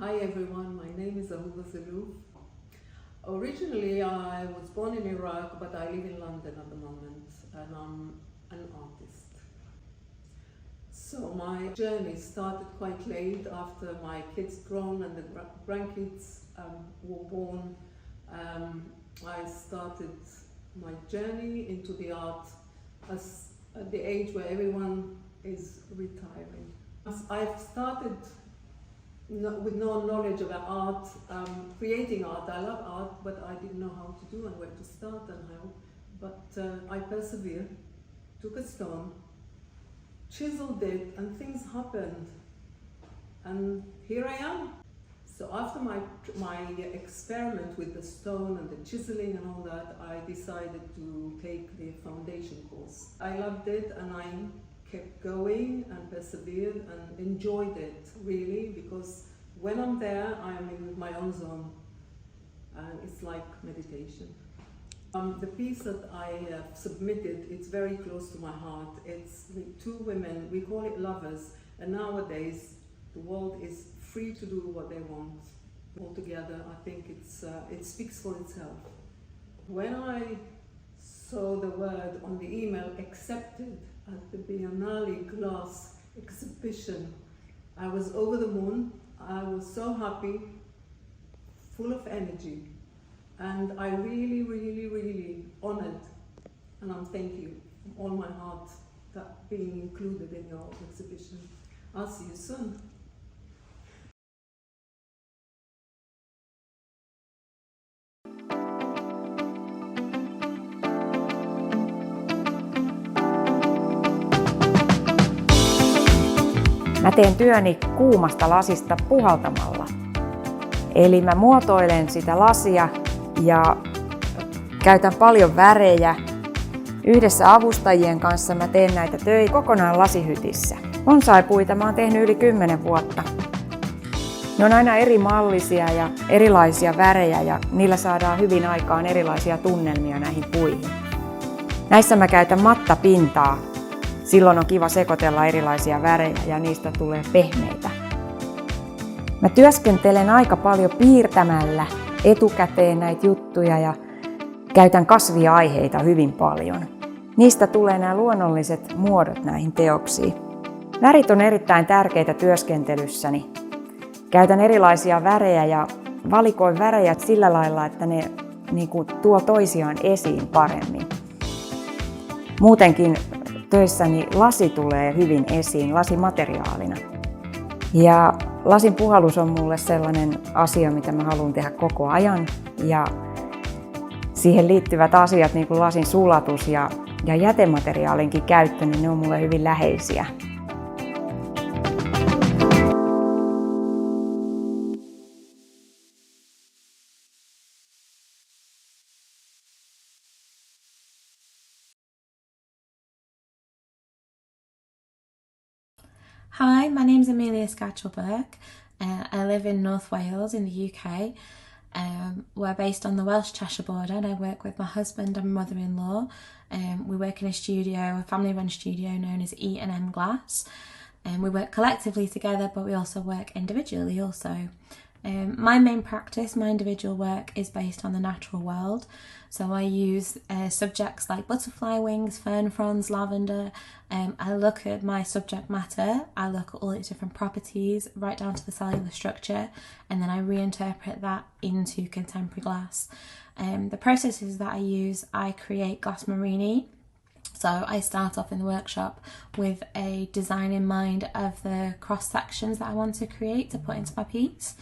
Hi everyone, my name is Sofia. Originally I was born in Iraq, but I live in London at the moment and I'm an artist. So my journey started quite late after my kids grown and the grandkids were born. I started my journey into the art at the age where everyone is retiring. I've started with no knowledge about art, creating art. I love art, but I didn't know how to do and where to start and how. But I persevered, took a stone, chiseled it, and things happened. And here I am. So after my experiment with the stone and the chiseling and all that, I decided to take the foundation course. I loved it and I kept going and persevered and enjoyed it really, because when I'm there I'm in my own zone and it's like meditation. The piece that I have submitted, it's very close to my heart. It's with two women, we call it lovers, and nowadays the world is free to do what they want. Altogether I think it speaks for itself. When I saw the word on the email accepted at the Biennale glass exhibition, I was over the moon. I was so happy, full of energy, and I really honored, and I'm thank you from all my heart that being included in your exhibition. I'll see you soon. Mä teen työni kuumasta lasista puhaltamalla. Eli mä muotoilen sitä lasia ja käytän paljon värejä. Yhdessä avustajien kanssa mä teen näitä töitä kokonaan lasihytissä. Bonsai-puita mä oon tehnyt yli 10 vuotta. Ne on aina eri mallisia ja erilaisia värejä ja niillä saadaan hyvin aikaan erilaisia tunnelmia näihin puihin. Näissä mä käytän mattapintaa. Silloin on kiva sekoitella erilaisia värejä ja niistä tulee pehmeitä. Mä työskentelen aika paljon piirtämällä etukäteen näitä juttuja ja käytän kasviaiheita hyvin paljon. Niistä tulee nämä luonnolliset muodot näihin teoksiin. Värit on erittäin tärkeitä työskentelyssäni. Käytän erilaisia värejä ja valikoin värejä sillä lailla, että ne tuo toisiaan esiin paremmin. Muutenkin töissäni lasi tulee hyvin esiin lasimateriaalina. Ja lasin puhallus on mulle sellainen asia, mitä mä haluan tehdä koko ajan. Ja siihen liittyvät asiat, niin kuin lasin sulatus ja jätemateriaalinkin käyttö, niin ne on mulle hyvin läheisiä. Hi, my name is Amelia Scatchell-Burke. I live in North Wales in the UK. We're based on the Welsh Cheshire border and I work with my husband and mother-in-law. We work in a studio, a family-run studio known as E&M Glass. We work collectively together, but we also work individually also. My main practice, my individual work, is based on the natural world. So I use subjects like butterfly wings, fern fronds, lavender. I look at my subject matter, I look at all its different properties, right down to the cellular structure, and then I reinterpret that into contemporary glass. The processes that I use, I create glass marini. So I start off in the workshop with a design in mind of the cross sections that I want to create to put into my piece.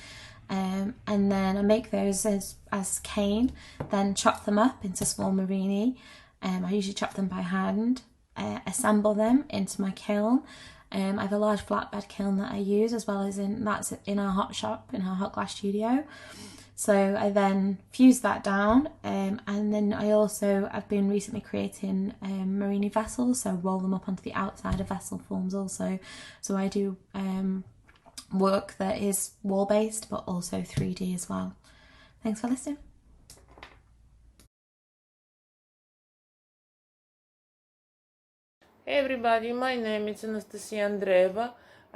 And then I make those as cane, then chop them up into small marini. I usually chop them by hand, assemble them into my kiln. I have a large flatbed kiln that I use, as well as that's in our hot shop, in our hot glass studio. So I then fuse that down, and then I've been recently creating marini vessels, so roll them up onto the outside of vessel forms also. So I do work that is wall-based but also 3D as well. Thanks for listening. Hey everybody, my name is Anastasia Andreeva.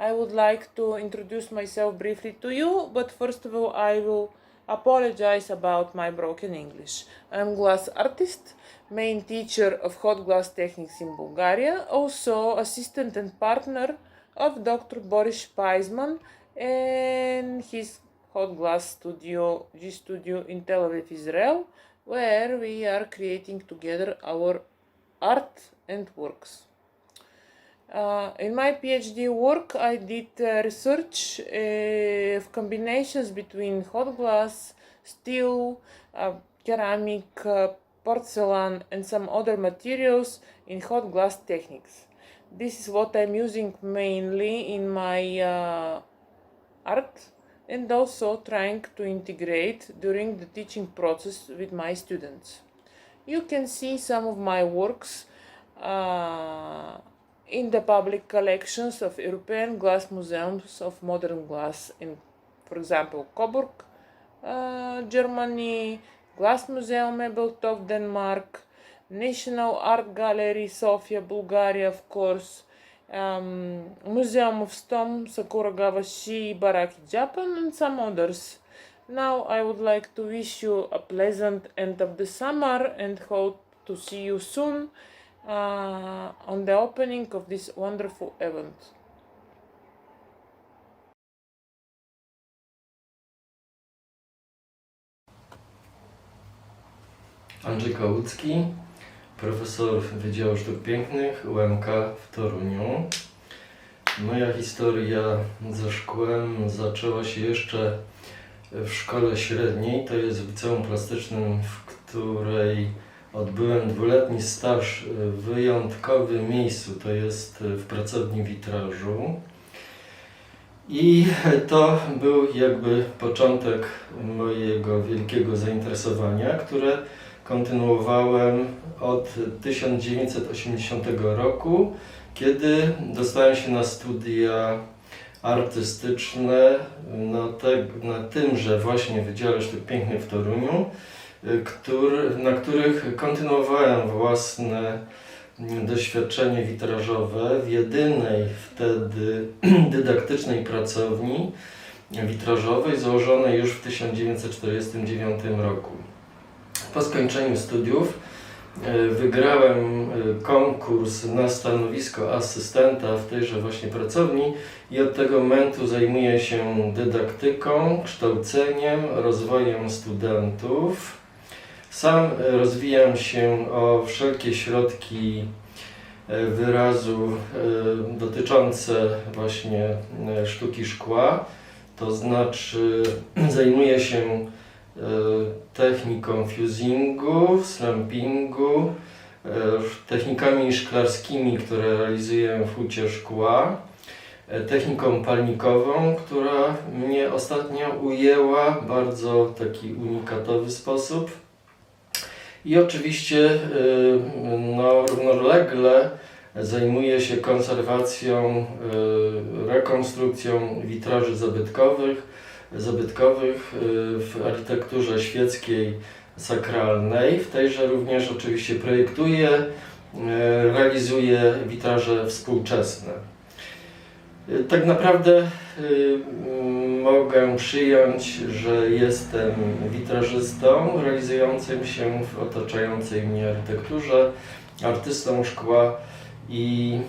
I would like to introduce myself briefly to you, but first of all I will apologize about my broken English. I'm glass artist, main teacher of hot glass techniques in Bulgaria, also assistant and partner of Dr. Boris Paisman and his hot glass studio, G Studio in Tel Aviv, Israel, where we are creating together our art and works. In my PhD work, I did research of combinations between hot glass, steel, ceramic, porcelain, and some other materials in hot glass techniques. This is what I'm using mainly in my art, and also trying to integrate during the teaching process with my students. You can see some of my works in the public collections of European glass museums of modern glass in, for example, Coburg, Germany, Glass Museum Ebeltoft, Denmark, National Art Gallery Sofia, Bulgaria, of course, Museum of Stone, Sakuragawashi, Baraki, Japan, and some others. Now I would like to wish you a pleasant end of the summer and hope to see you soon on the opening of this wonderful event. Andrzej Kałucki, profesor Wydziału Sztuk Pięknych UMK w Toruniu. Moja historia ze szkłem zaczęła się jeszcze w szkole średniej, to jest w liceum plastycznym, w której odbyłem dwuletni staż w wyjątkowym miejscu, to jest w pracowni witrażu. I to był jakby początek mojego wielkiego zainteresowania, które kontynuowałem od 1980 roku, kiedy dostałem się na studia artystyczne na tymże właśnie Wydziale Sztuk Pięknych w Toruniu, na których kontynuowałem własne doświadczenie witrażowe w jedynej wtedy dydaktycznej pracowni witrażowej założonej już w 1949 roku. Po skończeniu studiów wygrałem konkurs na stanowisko asystenta w tejże właśnie pracowni i od tego momentu zajmuję się dydaktyką, kształceniem, rozwojem studentów. Sam rozwijam się o wszelkie środki wyrazu dotyczące właśnie sztuki szkła, to znaczy zajmuję się techniką fusingu, slampingu, technikami szklarskimi, które realizuję w hucie szkła, techniką palnikową, która mnie ostatnio ujęła w bardzo taki unikatowy sposób. I oczywiście równolegle zajmuję się konserwacją, rekonstrukcją witraży zabytkowych w architekturze świeckiej sakralnej. W tejże również oczywiście projektuję, realizuję witraże współczesne. Tak naprawdę mogę przyjąć, że jestem witrażystą realizującym się w otaczającej mnie architekturze, artystą szkła i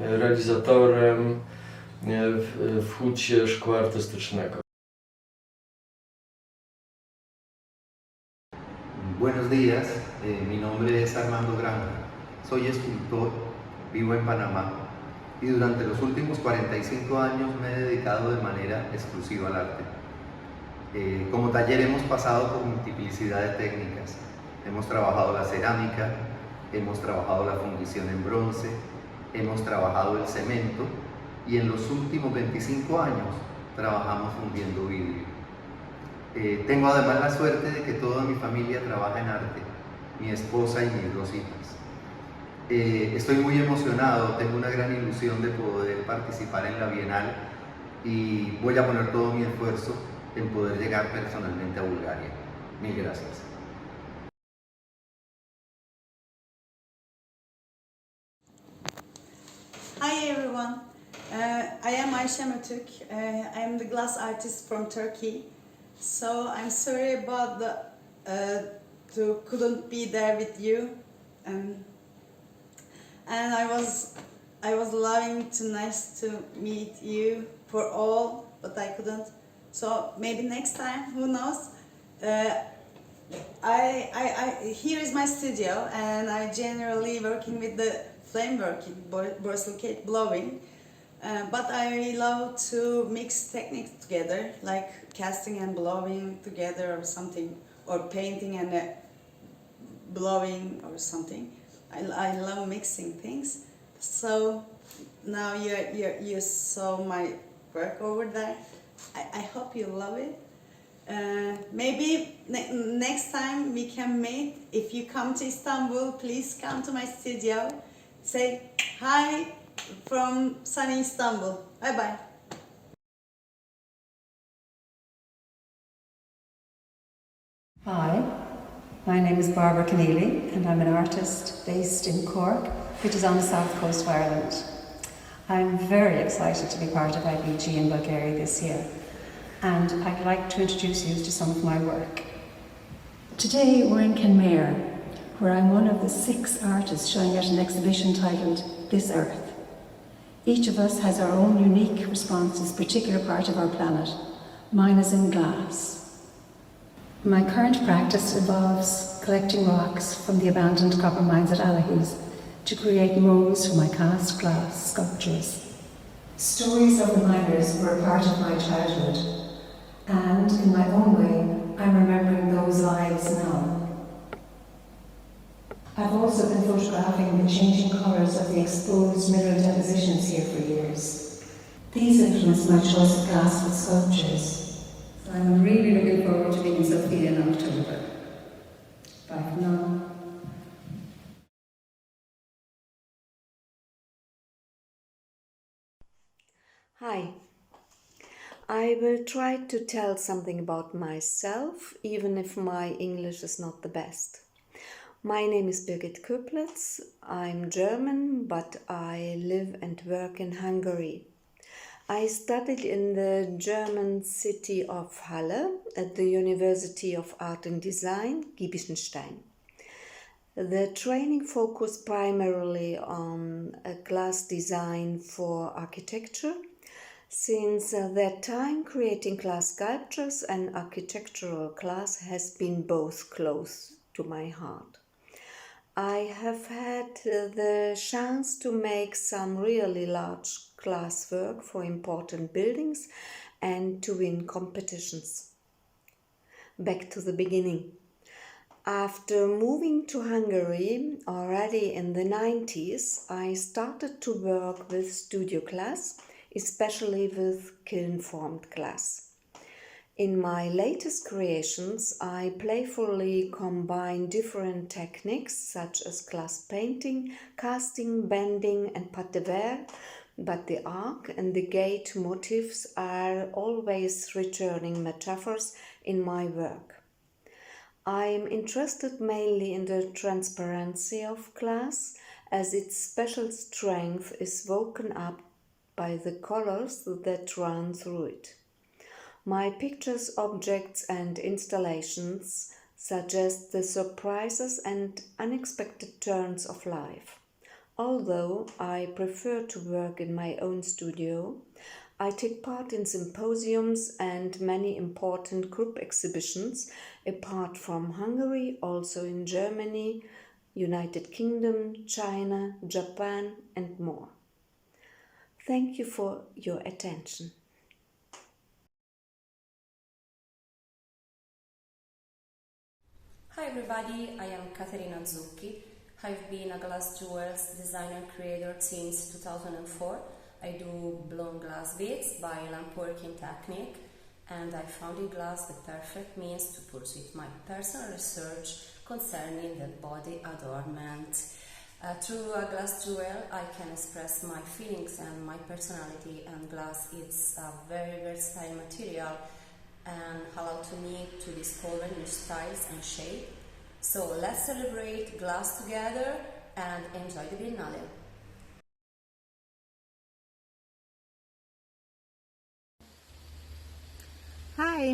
realizatorem w hucie szkła artystycznego. Buenos días, mi nombre es Armando Granja, soy escultor, vivo en Panamá y durante los últimos 45 años me he dedicado de manera exclusiva al arte. Como taller hemos pasado por multiplicidad de técnicas, hemos trabajado la cerámica, hemos trabajado la fundición en bronce, hemos trabajado el cemento y en los últimos 25 años trabajamos fundiendo vidrio. Tengo además la suerte de que toda mi familia trabaja en arte, mi esposa y mis dos hijas. Estoy muy emocionado, tengo una gran ilusión de poder participar en la Biennale y voy a poner todo mi esfuerzo en poder llegar personalmente a Bulgaria. Mil gracias. Hi everyone, I am Ayşe Mötük. I am the glass artist from Turkey. So I'm sorry about the couldn't be there with you. And I was loving to nice to meet you for all, but I couldn't. So maybe next time, who knows? Here is my studio, and I generally working with the flame working, borosilicate blowing. But I love to mix techniques together, like casting and blowing together or something, or painting and blowing or something. I love mixing things. So now you saw my work over there. I hope you love it. Maybe next time we can meet. If you come to Istanbul, please come to my studio. Say hi from sunny Istanbul. Bye bye. Hi, my name is Barbara Keneally and I'm an artist based in Cork, which is on the south coast of Ireland. I'm very excited to be part of IBG in Bulgaria this year, and I'd like to introduce you to some of my work. Today we're in Kenmare, where I'm one of the 6 artists showing at an exhibition titled This Earth. Each of us has our own unique response to this particular part of our planet. Mine is in glass. My current practice involves collecting rocks from the abandoned copper mines at Alahis to create molds for my cast glass sculptures. Stories of the miners were a part of my childhood, and in my own way, I'm remembering those lives now. I've also been photographing the changing colours of the exposed mineral depositions here for years. These influenced my choice of glass for sculptures. So I'm really looking forward to meeting Sofia in October. Bye for now. Hi. I will try to tell something about myself, even if my English is not the best. My name is Birgit Köplitz. I'm German, but I live and work in Hungary. I studied in the German city of Halle at the University of Art and Design, Giebichenstein. The training focused primarily on glass design for architecture. Since that time, creating glass sculptures and architectural glass has been both close to my heart. I have had the chance to make some really large glass work for important buildings and to win competitions. Back to the beginning. After moving to Hungary already in the 90s, I started to work with studio glass, especially with kiln-formed glass. In my latest creations, I playfully combine different techniques such as glass painting, casting, bending and pâte de verre, but the arc and the gate motifs are always returning metaphors in my work. I am interested mainly in the transparency of glass, as its special strength is woken up by the colors that run through it. My pictures, objects and installations suggest the surprises and unexpected turns of life. Although I prefer to work in my own studio, I take part in symposiums and many important group exhibitions apart from Hungary, also in Germany, United Kingdom, China, Japan and more. Thank you for your attention. Hi everybody, I am Caterina Zucchi. I've been a glass jewels designer creator since 2004. I do blown glass beads by lamp working technique, and I found in glass the perfect means to pursue my personal research concerning the body adornment. Through a glass jewel I can express my feelings and my personality, and glass is a very versatile material and allow to me to discover new styles and shape. So let's celebrate glass together and enjoy the Biennale.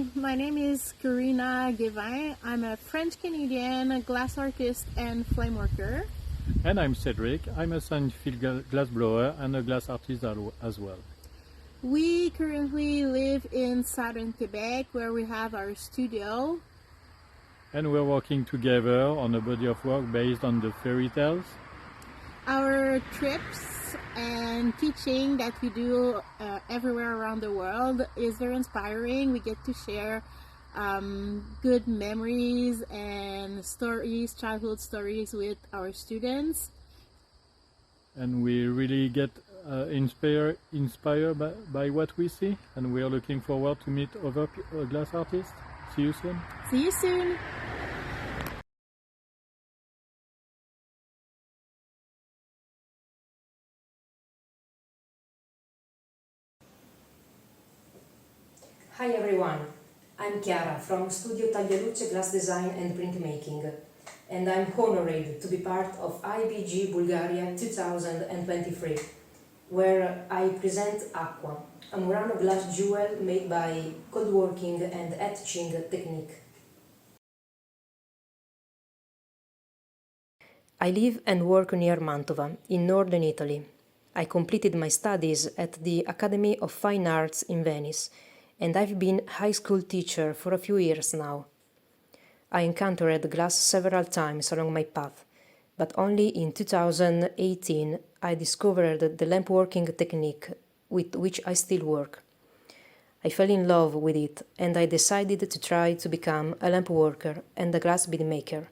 Hi, my name is Karina Guevin. I'm a French-Canadian glass artist and flame worker. And I'm Cedric. I'm a scientific glass blower and a glass artist as well. We currently live in southern Quebec, where we have our studio. And we're working together on a body of work based on the fairy tales. Our trips and teaching that we do everywhere around the world is very inspiring. We get to share good memories and stories, childhood stories with our students. And we really get inspired by what we see, and we are looking forward to meet other glass artists. See you soon. See you soon. Hi everyone, I'm Chiara from Studio Taglialuce Glass Design and Printmaking, and I'm honored to be part of IBG Bulgaria 2023, where I present Aqua, a Murano glass jewel made by cold working and etching technique. I live and work near Mantova, in northern Italy. I completed my studies at the Academy of Fine Arts in Venice, and I've been high school teacher for a few years now. I encountered glass several times along my path, but only in 2018 I discovered the lamp working technique with which I still work. I fell in love with it, and I decided to try to become a lamp worker and a glass bead maker.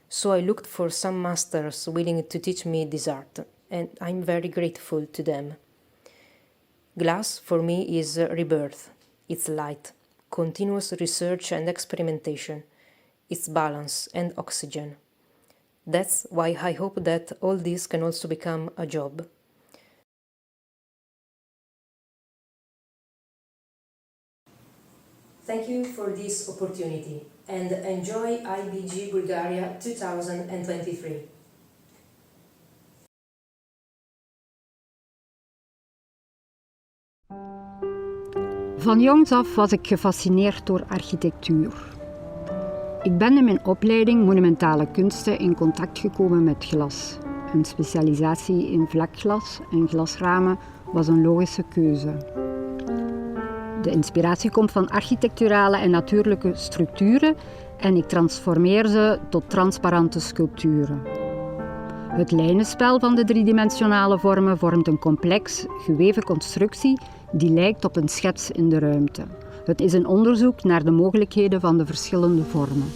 So I looked for some masters willing to teach me this art, and I'm very grateful to them. Glass for me is rebirth. It's light, continuous research and experimentation. It's balance and oxygen. That's why I hope that all this can also become a job. Thank you for this opportunity and enjoy IBG Bulgaria 2023. Van jongs af was ik gefascineerd door architectuur. Ik ben in mijn opleiding monumentale kunsten in contact gekomen met glas. Een specialisatie in vlakglas en glasramen was een logische keuze. De inspiratie komt van architecturale en natuurlijke structuren en ik transformeer ze tot transparante sculpturen. Het lijnenspel van de driedimensionale vormen vormt een complex, geweven constructie die lijkt op een schets in de ruimte. Het is een onderzoek naar de mogelijkheden van de verschillende vormen.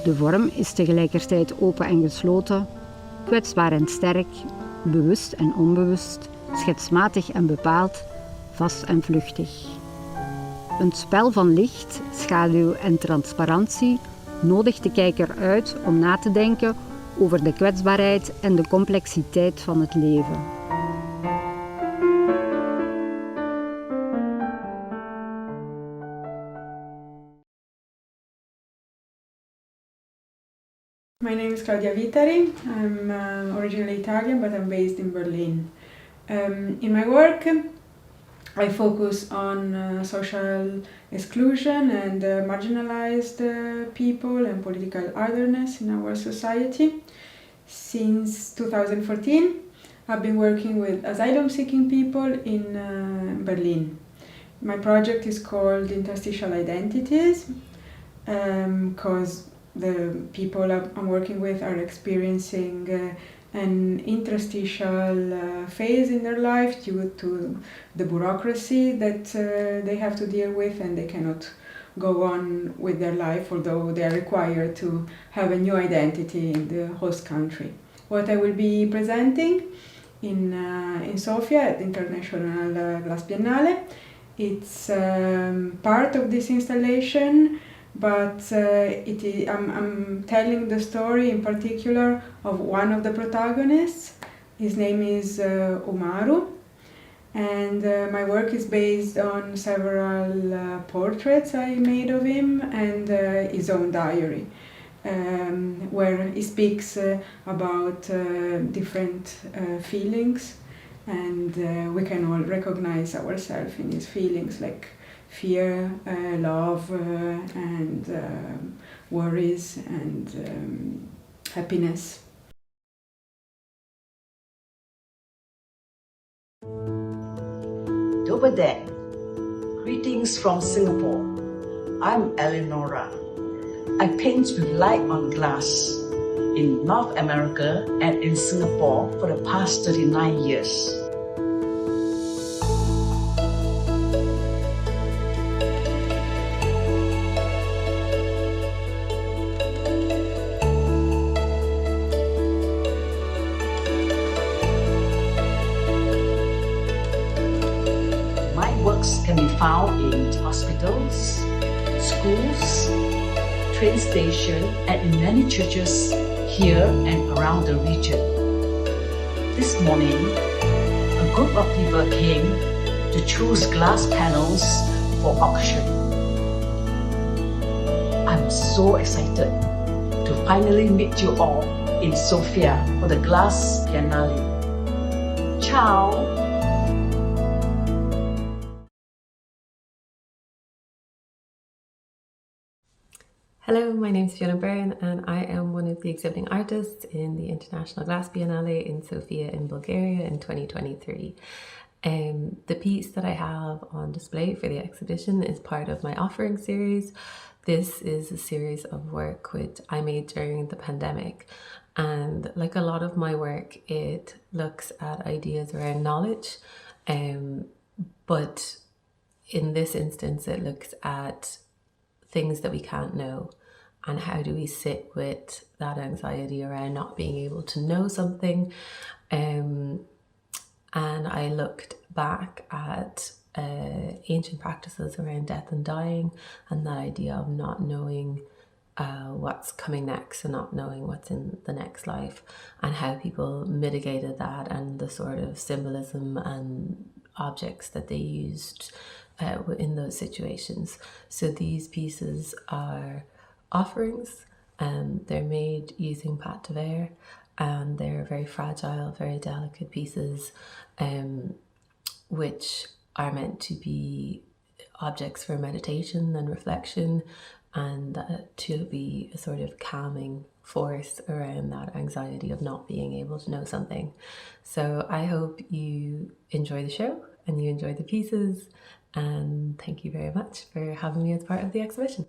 De vorm is tegelijkertijd open en gesloten, kwetsbaar en sterk, bewust en onbewust, schetsmatig en bepaald, vast en vluchtig. Een spel van licht, schaduw en transparantie nodigt de kijker uit om na te denken over de kwetsbaarheid en de complexiteit van het leven. My name is Claudia Vitari. I'm originally Italian, but I'm based in Berlin. In my work, I focus on social exclusion and marginalized people and political otherness in our society. Since 2014, I've been working with asylum-seeking people in Berlin. My project is called Interstitial Identities because the people I'm working with are experiencing an interstitial phase in their life due to the bureaucracy that they have to deal with, and they cannot go on with their life, although they are required to have a new identity in the host country. What I will be presenting in Sofia at the International Glass Biennale, it's part of this installation, but I'm telling the story in particular of one of the protagonists. His name is Umaru, and my work is based on several portraits I made of him and his own diary, where he speaks about different feelings and we can all recognize ourselves in these feelings like fear, love, and worries and happiness. Dobar dan. Greetings from Singapore. I'm Eleonora. I paint with light on glass in North America and in Singapore for the past 39 years. Can be found in hospitals, schools, train stations, and in many churches here and around the region. This morning, a group of people came to choose glass panels for auction. I'm so excited to finally meet you all in Sofia for the Glass Biennale. Ciao! Hello, my name is Fiona Byrne and I am one of the exhibiting artists in the International Glass Biennale in Sofia in Bulgaria in 2023. The piece that I have on display for the exhibition is part of my offering series. This is a series of work which I made during the pandemic, and like a lot of my work, it looks at ideas around knowledge, but in this instance it looks at things that we can't know, and how do we sit with that anxiety around not being able to know something. And I looked back at ancient practices around death and dying, and that idea of not knowing what's coming next and not knowing what's in the next life, and how people mitigated that, and the sort of symbolism and objects that they used in those situations. So these pieces are offerings, and they're made using pâte de verre, and they're very fragile, very delicate pieces, which are meant to be objects for meditation and reflection, and to be a sort of calming force around that anxiety of not being able to know something. So I hope you enjoy the show and you enjoy the pieces, and thank you very much for having me as part of the exhibition.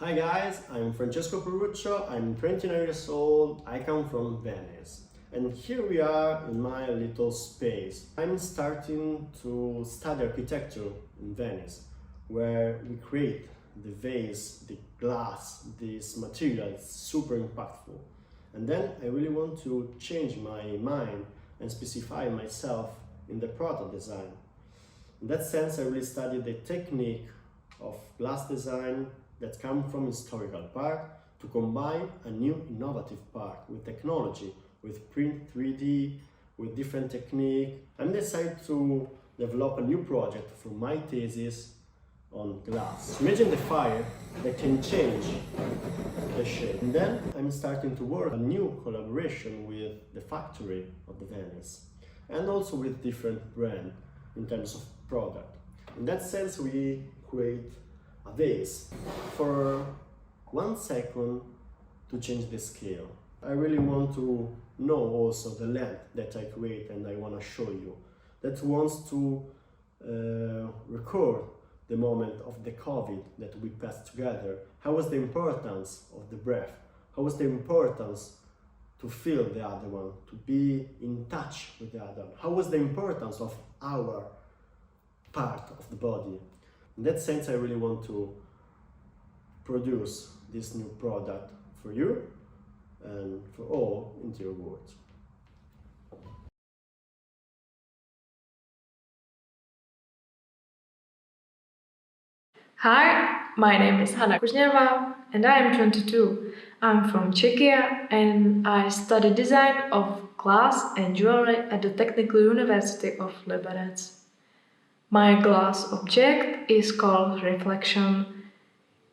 Hi guys, I'm Francesco Peruccio, I'm 29 years old, I come from Venice. And here we are in my little space. I'm starting to study architecture in Venice, where we create the vase, the glass, this material, it's super impactful. And then I really want to change my mind and specify myself in the product design. In that sense, I really studied the technique of glass design that comes from historical part to combine a new innovative part with technology, with print 3D, with different technique. I'm decided to develop a new project for my thesis on glass. Imagine the fire that can change the shape. And then I'm starting to work on a new collaboration with the factory of the Venice, and also with different brands in terms of product. In that sense, we create a vase for 1 second to change the scale. I really want to know also the length that I create, and I want to show you that wants to record the moment of the COVID that we passed together. How was the importance of the breath? How was the importance to feel the other one, to be in touch with the other one? How was the importance of our part of the body? In that sense, I really want to produce this new product for you and for all into your world. Hi, my name is Hanna Kuzneva and I am 22. I'm from Czechia and I study design of glass and jewelry at the Technical University of Liberec. My glass object is called reflection.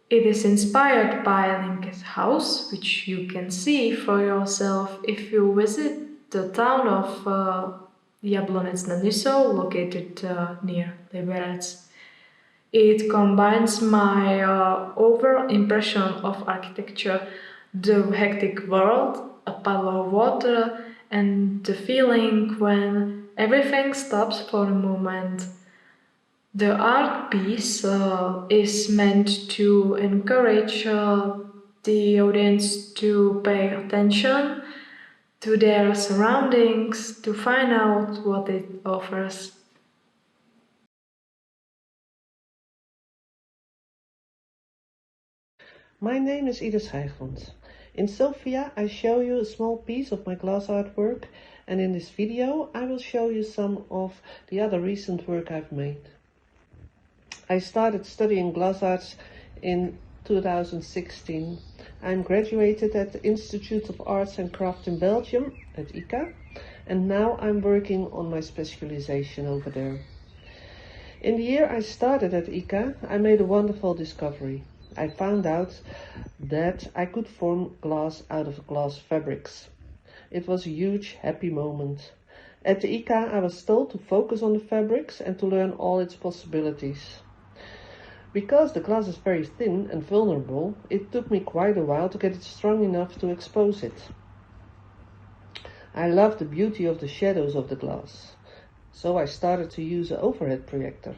It is inspired by Linke's house, which you can see for yourself if you visit the town of Jablonec nad Nisou, located near Liberec. It combines my overall impression of architecture, the hectic world, a puddle of water, and the feeling when everything stops for a moment. The art piece is meant to encourage the audience to pay attention to their surroundings, to find out what it offers. My name is Ida Schijfland. In Sofia I show you a small piece of my glass artwork, and in this video I will show you some of the other recent work I've made. I started studying glass arts in 2016. I'm graduated at the Institute of Arts and Crafts in Belgium, at ICA, and now I'm working on my specialization over there. In the year I started at ICA, I made a wonderful discovery. I found out that I could form glass out of glass fabrics. It was a huge, happy moment. At the ICA, I was told to focus on the fabrics and to learn all its possibilities. Because the glass is very thin and vulnerable, it took me quite a while to get it strong enough to expose it. I love the beauty of the shadows of the glass, so I started to use an overhead projector.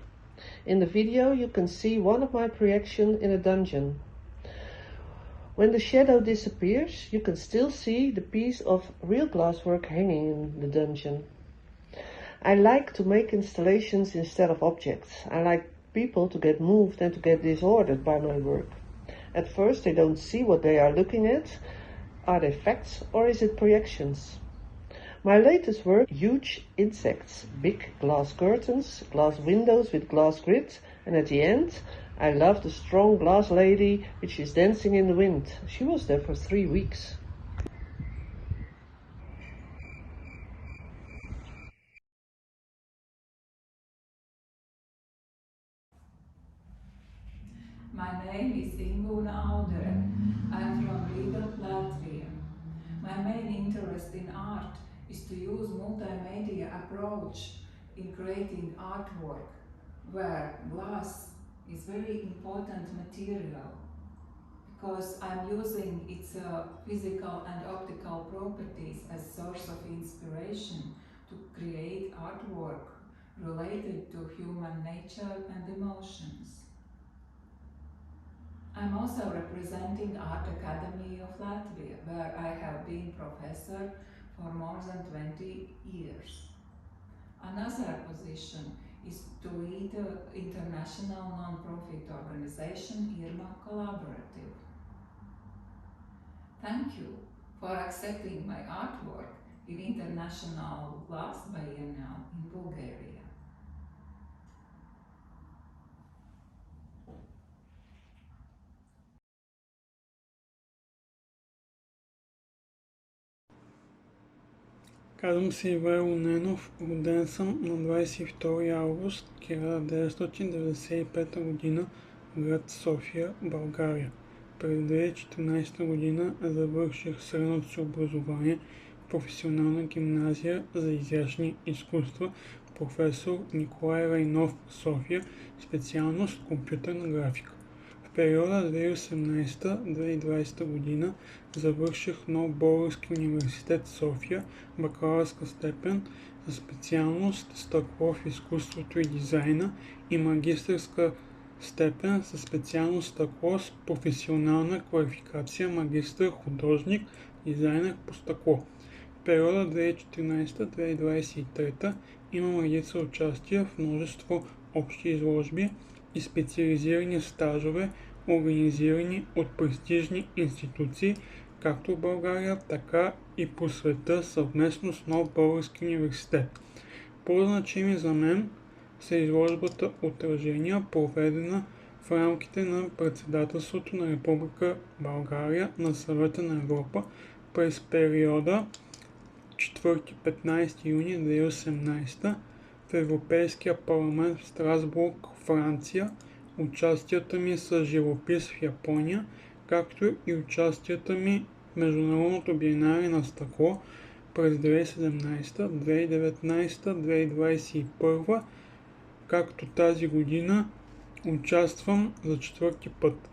In the video you can see one of my projections in a dungeon. When the shadow disappears, you can still see the piece of real glasswork hanging in the dungeon. I like to make installations instead of objects. I like people to get moved and to get disordered by my work. At first they don't see what they are looking at. Are they facts or is it projections? My latest work, huge insects, big glass curtains, glass windows with glass grids, and at the end I love the strong glass lady which is dancing in the wind. She was there for 3 weeks. My name is Inguna Aldere. I'm from Riga, Latvia. My main interest in art is to use multimedia approach in creating artwork, where glass is very important material because I'm using its physical and optical properties as source of inspiration to create artwork related to human nature and emotions. I'm also representing Art Academy of Latvia, where I have been professor for more than 20 years. Another position is to lead the international non-profit organization IRMA Collaborative. Thank you for accepting my artwork in International Glass Biennale in Bulgaria. Казвам се Ивайло Ненов, роден съм на 22 август 1995 година в град София, България. През 2014 година завърших средното си образование в професионална гимназия за изящни изкуства професор Николай Райнов в София, специалност компютърна графика. В периода 2018-2020 година завърших Нов Български университет София, бакалавърска степен за специалност стъкло в изкуството и дизайна и магистърска степен за специалност стъкло с професионална квалификация магистър художник, дизайнер по стъкло. В периода 2014-2023 имам редица участия в множество общи изложби и специализирани стажове, организирани от престижни институции, както в България, така и по света съвместно с Нов Български университет. По-значими за мен са изложбата Отражения, проведена в рамките на председателството на Република България на Съвета на Европа през периода 4-15 юни 2018 в Европейския парламент в Страсбург, Франция, участията ми с живопис в Япония, както и участията ми в Международното биенале на стъкло през 2017, 2019, 2021, както тази година участвам за 4-ти път.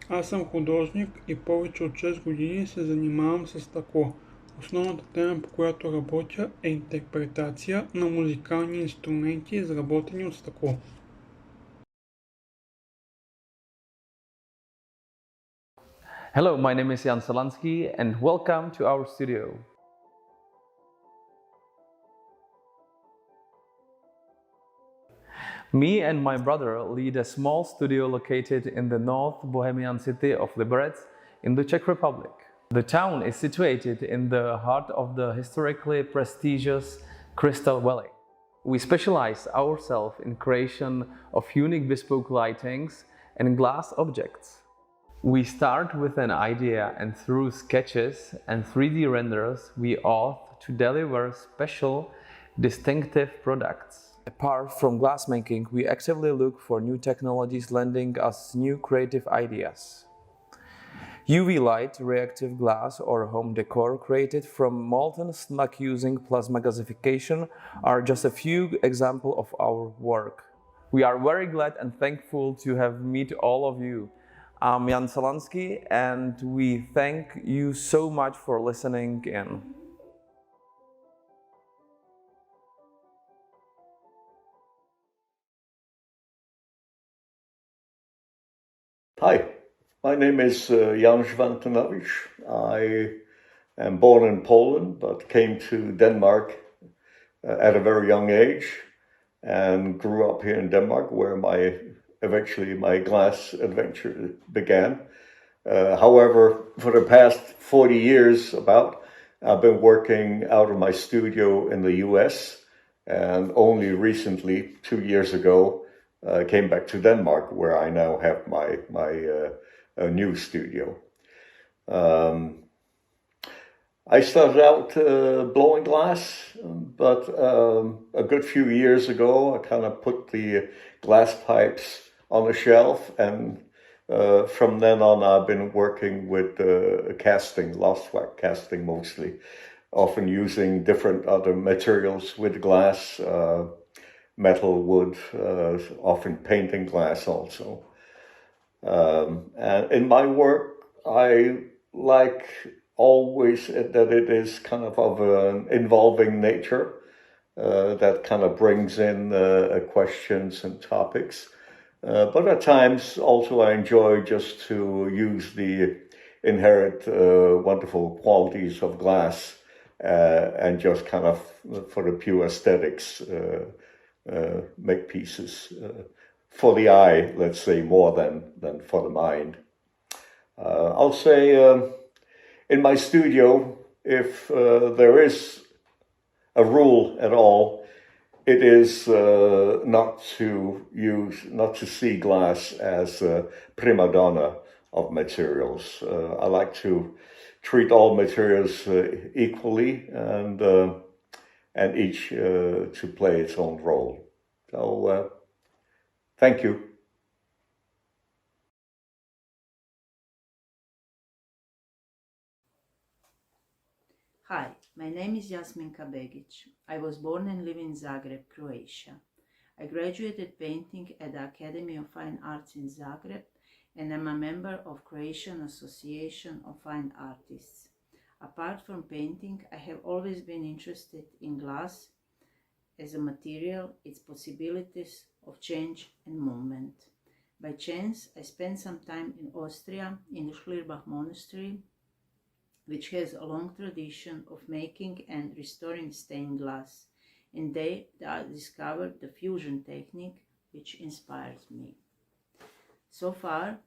Аз съм художник и повече от 6 години се занимавам с стъкло. Основната тема, по която работя, е интерпретация на музикални инструменти, изработени от стъкло. Hello, my name is Jan Salansky and welcome to our studio. Me and my brother lead a small studio located in the North Bohemian city of Liberec in the Czech Republic. The town is situated in the heart of the historically prestigious Crystal Valley. We specialize ourselves in creation of unique bespoke lightings and glass objects. We start with an idea and through sketches and 3D renders we auth to deliver special, distinctive products. Apart from glassmaking, we actively look for new technologies lending us new creative ideas. UV light, reactive glass or home decor created from molten slag using plasma gasification are just a few examples of our work. We are very glad and thankful to have met all of you. I'm Jan Salansky and we thank you so much for listening in. Hi, my name is Jan Zwantanowicz. I am born in Poland but came to Denmark at a very young age and grew up here in Denmark where eventually my glass adventure began. However, for the past 40 years I've been working out of my studio in the US and only recently, 2 years ago, came back to Denmark where I now have my new studio. I started out blowing glass, but a good few years ago I kind of put the glass pipes on the shelf, and from then on I've been working with casting, lost wax casting mostly, often using different other materials with glass, metal, wood, often painting glass also. And in my work I like always that it is kind of an involving nature that kind of brings in questions and topics. But at times also I enjoy just to use the inherent wonderful qualities of glass and just kind of for the pure aesthetics make pieces for the eye, let's say, more than for the mind. I'll say in my studio, if there is a rule at all, it is not to see glass as a prima donna of materials. I like to treat all materials equally and each to play its own role. So, thank you. Hi, my name is Jasminka Begic. I was born and live in Zagreb, Croatia. I graduated painting at the Academy of Fine Arts in Zagreb and am a member of Croatian Association of Fine Artists. Apart from painting, I have always been interested in glass as a material, its possibilities of change and movement. By chance, I spent some time in Austria in the Schlierbach Monastery, which has a long tradition of making and restoring stained glass, and there I discovered the fusion technique which inspires me. So far,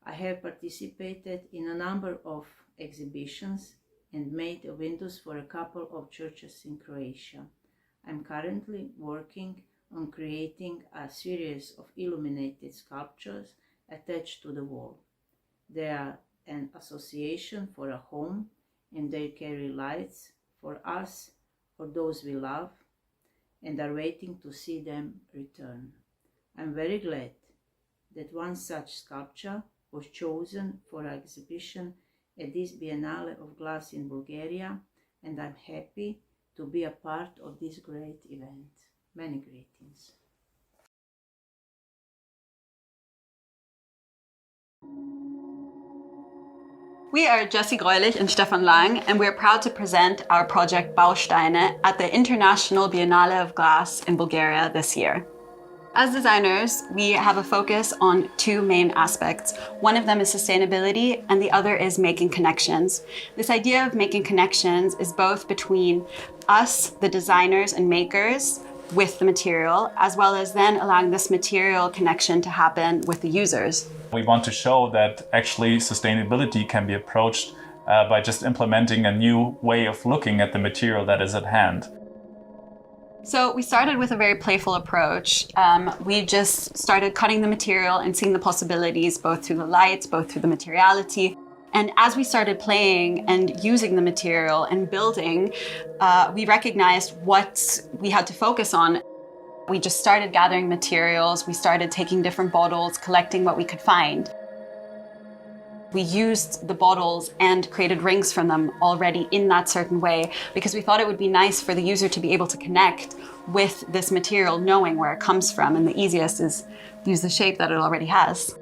I have participated in a number of exhibitions and made windows for a couple of churches in Croatia. I'm currently working on creating a series of illuminated sculptures attached to the wall. They are an association for a home and they carry lights for us or those we love and are waiting to see them return. I'm very glad that one such sculpture was chosen for exhibition at this Biennale of Glass in Bulgaria, and I'm happy to be a part of this great event. Many greetings. We are Jessie Greulich and Stefan Lang, and we're proud to present our project Bausteine at the International Biennale of Glass in Bulgaria this year. As designers, we have a focus on two main aspects. One of them is sustainability, and the other is making connections. This idea of making connections is both between us, the designers and makers, with the material, as well as then allowing this material connection to happen with the users. We want to show that actually sustainability can be approached by just implementing a new way of looking at the material that is at hand. So we started with a very playful approach. We just started cutting the material and seeing the possibilities both through the lights, both through the materiality. And as we started playing and using the material and building, we recognized what we had to focus on. We just started gathering materials. We started taking different bottles, collecting what we could find. We used the bottles and created rings from them already in that certain way because we thought it would be nice for the user to be able to connect with this material, knowing where it comes from. And the easiest is use the shape that it already has.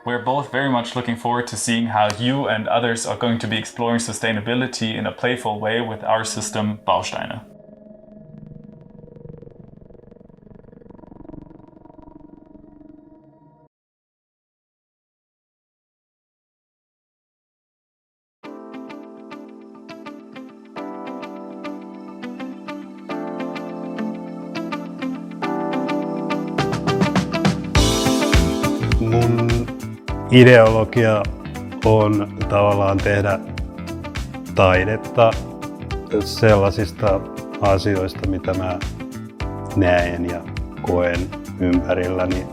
We're both very much looking forward to seeing how you and others are going to be exploring sustainability in a playful way with our system Bausteine. Mun ideologia on tavallaan tehdä taidetta sellaisista asioista, mitä mä näen ja koen ympärilläni.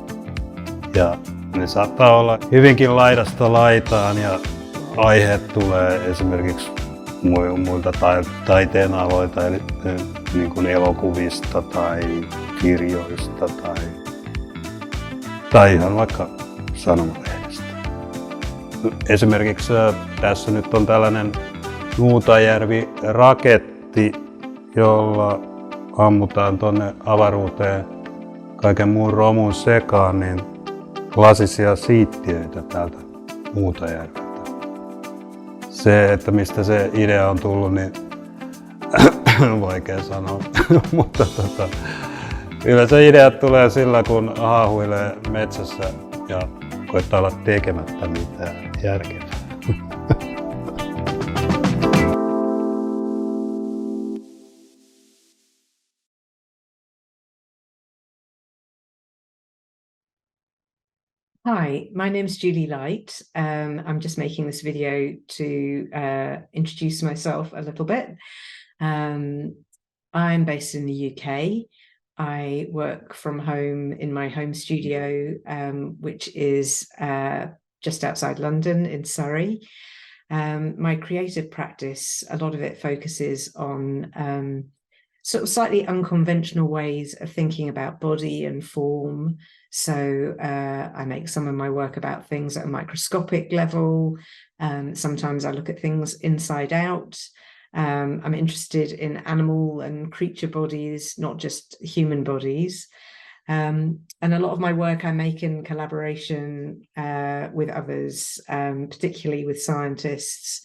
Ja ne saattaa olla hyvinkin laidasta laitaan ja aiheet tulee esimerkiksi muilta taiteen aloilta, eli niin kuin elokuvista tai kirjoista tai ihan vaikka sanomalehdestä. Esimerkiksi tässä nyt on tällainen Nuutajärvi-raketti, jolla ammutaan tuonne avaruuteen kaiken muun romun sekaan, niin lasisia siittiöitä täältä Nuutajärveltä. Se, että mistä se idea on tullut, niin vaikea sanoa, mutta kyllä se idea tulee sillä, kun haahuilee metsässä ja koittaa olla tekemättä mitään järkevää. Hi, my name's Julie Light. I'm just making this video to introduce myself a little bit. I'm based in the UK. I work from home in my home studio, which is just outside London in Surrey. My creative practice, a lot of it focuses on sort of slightly unconventional ways of thinking about body and form. So I make some of my work about things at a microscopic level. Sometimes I look at things inside out. I'm interested in animal and creature bodies, not just human bodies. And a lot of my work I make in collaboration with others, particularly with scientists.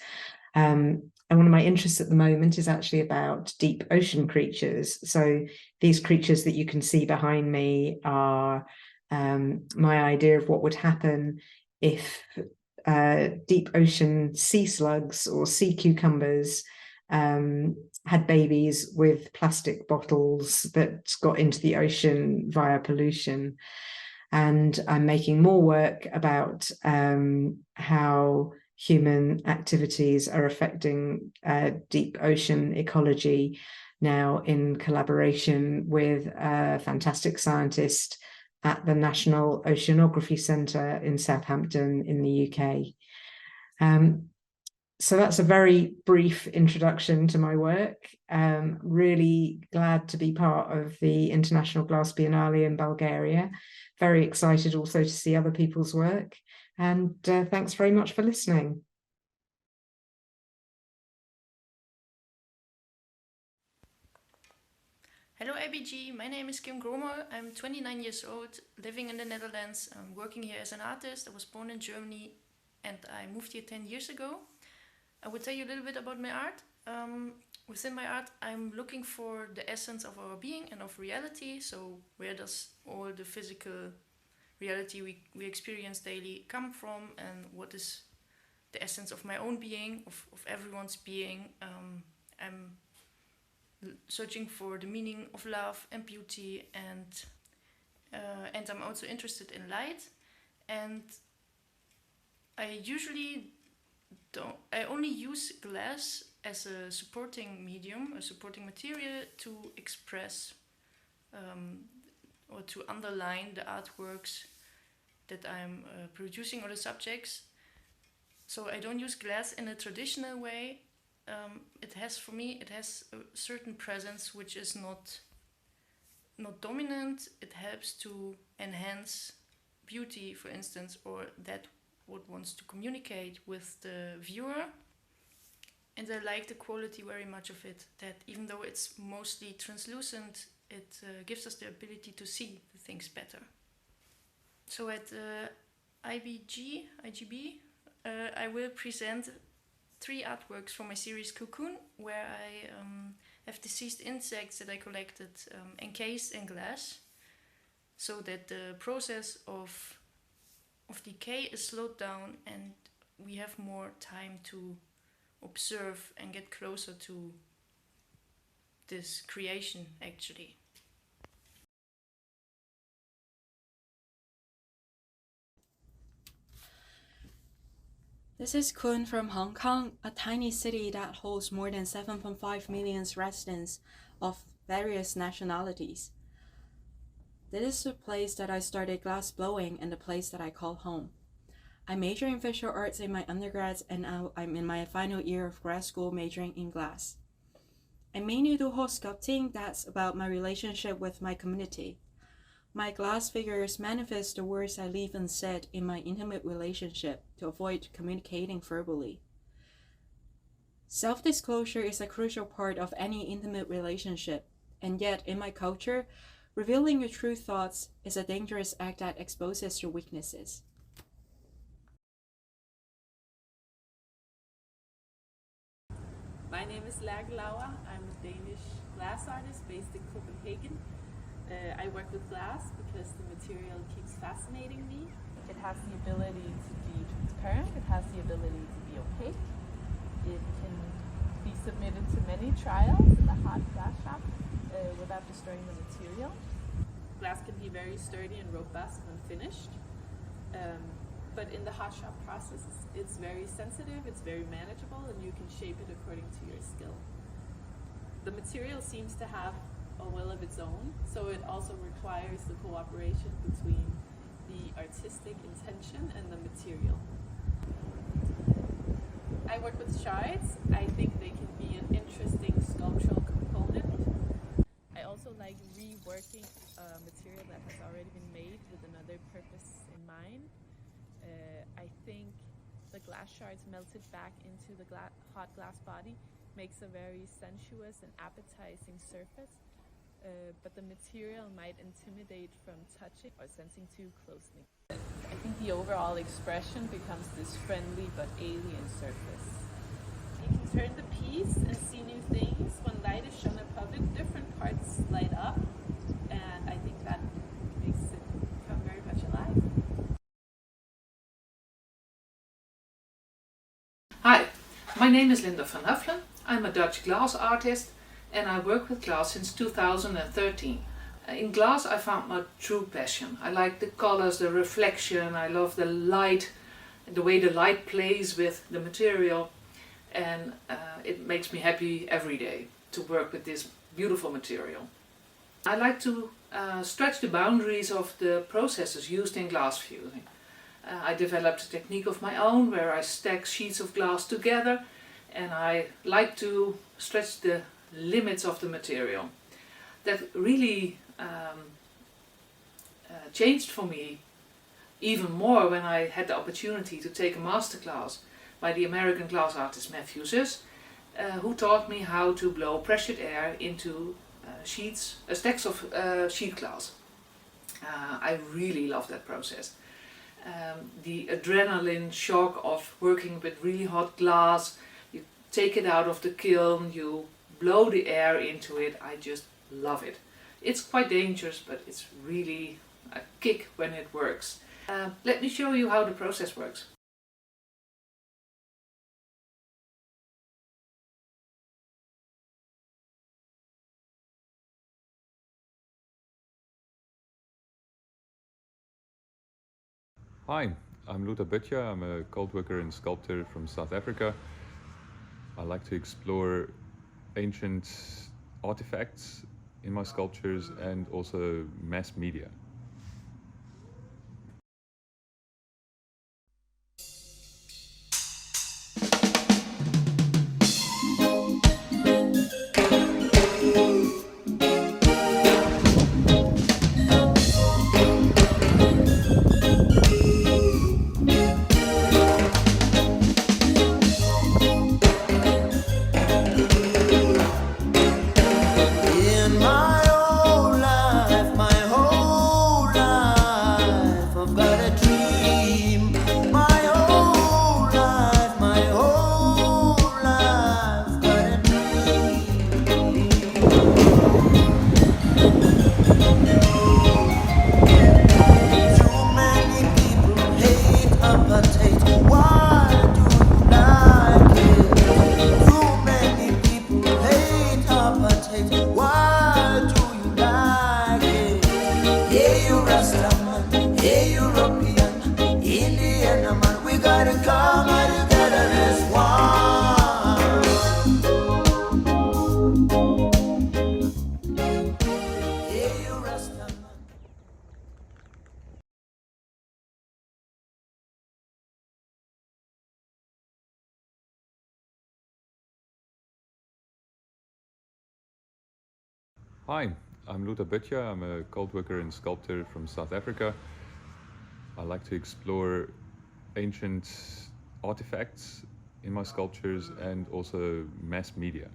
And one of my interests at the moment is actually about deep ocean creatures. So these creatures that you can see behind me are my idea of what would happen if deep ocean sea slugs or sea cucumbers had babies with plastic bottles that got into the ocean via pollution. And I'm making more work about how human activities are affecting deep ocean ecology now in collaboration with a fantastic scientist at the National Oceanography Centre in Southampton in the UK. So that's a very brief introduction to my work. Really glad to be part of the International Glass Biennale in Bulgaria. Very excited also to see other people's work. And thanks very much for listening. Hello IBG, my name is Kim Gromer. I'm 29 years old, living in the Netherlands. I'm working here as an artist. I was born in Germany and I moved here 10 years ago. I will tell you a little bit about my art. Within my art, I'm looking for the essence of our being and of reality. So where does all the physical reality we experience daily come from, and what is the essence of my own being, of everyone's being. I'm searching for the meaning of love and beauty, and I'm also interested in light. And I only use glass as a supporting medium, a supporting material to express or to underline the artworks that I'm producing, or the subjects. So I don't use glass in a traditional way. For me, it has a certain presence which is not dominant. It helps to enhance beauty, for instance, or that what wants to communicate with the viewer. And I like the quality very much of it, that even though it's mostly translucent, it gives us the ability to see the things better. So at IBG, I will present 3 artworks from my series Cocoon, where I have deceased insects that I collected encased in glass, so that the process of decay is slowed down and we have more time to observe and get closer to this creation, actually. This is Kun from Hong Kong, a tiny city that holds more than 7.5 million residents of various nationalities. This is the place that I started glass blowing and the place that I call home. I major in visual arts in my undergrads, and now I'm in my final year of grad school majoring in glass. I mainly do whole sculpting that's about my relationship with my community. My glass figures manifest the words I leave unsaid in my intimate relationship to avoid communicating verbally. Self-disclosure is a crucial part of any intimate relationship, and yet in my culture, revealing your true thoughts is a dangerous act that exposes your weaknesses. My name is Lærke Lauer. I'm a Danish glass artist based in Copenhagen. I work with glass because the material keeps fascinating me. It has the ability to be transparent, it has the ability to be opaque. It can be submitted to many trials in the hot glass shop without destroying the material. Glass can be very sturdy and robust when finished, but in the hot shop process it's very sensitive, it's very manageable, and you can shape it according to your skill. The material seems to have a will of its own, so it also requires the cooperation between the artistic intention and the material. I work with shards. I think they can be an interesting sculptural component. I also like reworking material that has already been made with another purpose in mind. I think the glass shards melted back into the hot glass body makes a very sensuous and appetizing surface. But the material might intimidate from touching or sensing too closely. I think the overall expression becomes this friendly but alien surface. You can turn the piece and see new things. When light is shown in public, different parts light up, and I think that makes it become very much alive. Hi, my name is Linda van Huffelen. I'm a Dutch glass artist, and I work with glass since 2013. In glass I found my true passion. I like the colors, the reflection, I love the light, the way the light plays with the material, and it makes me happy every day to work with this beautiful material. I like to stretch the boundaries of the processes used in glass fusing. I developed a technique of my own where I stack sheets of glass together, and I like to stretch the limits of the material. That really changed for me even more when I had the opportunity to take a masterclass by the American glass artist Matthew Zuss, who taught me how to blow pressured air into stacks of sheet glass. I really love that process. The adrenaline shock of working with really hot glass, you take it out of the kiln, you blow the air into it, I just love it. It's quite dangerous, but it's really a kick when it works. Let me show you how the process works. Hi, I'm Luta Butja. I'm a cold worker and sculptor from South Africa. I like to explore ancient artifacts in my sculptures and also mass media. Hi, I'm Luta Butja. I'm a cold worker and sculptor from South Africa. I like to explore ancient artifacts in my sculptures and also mass media.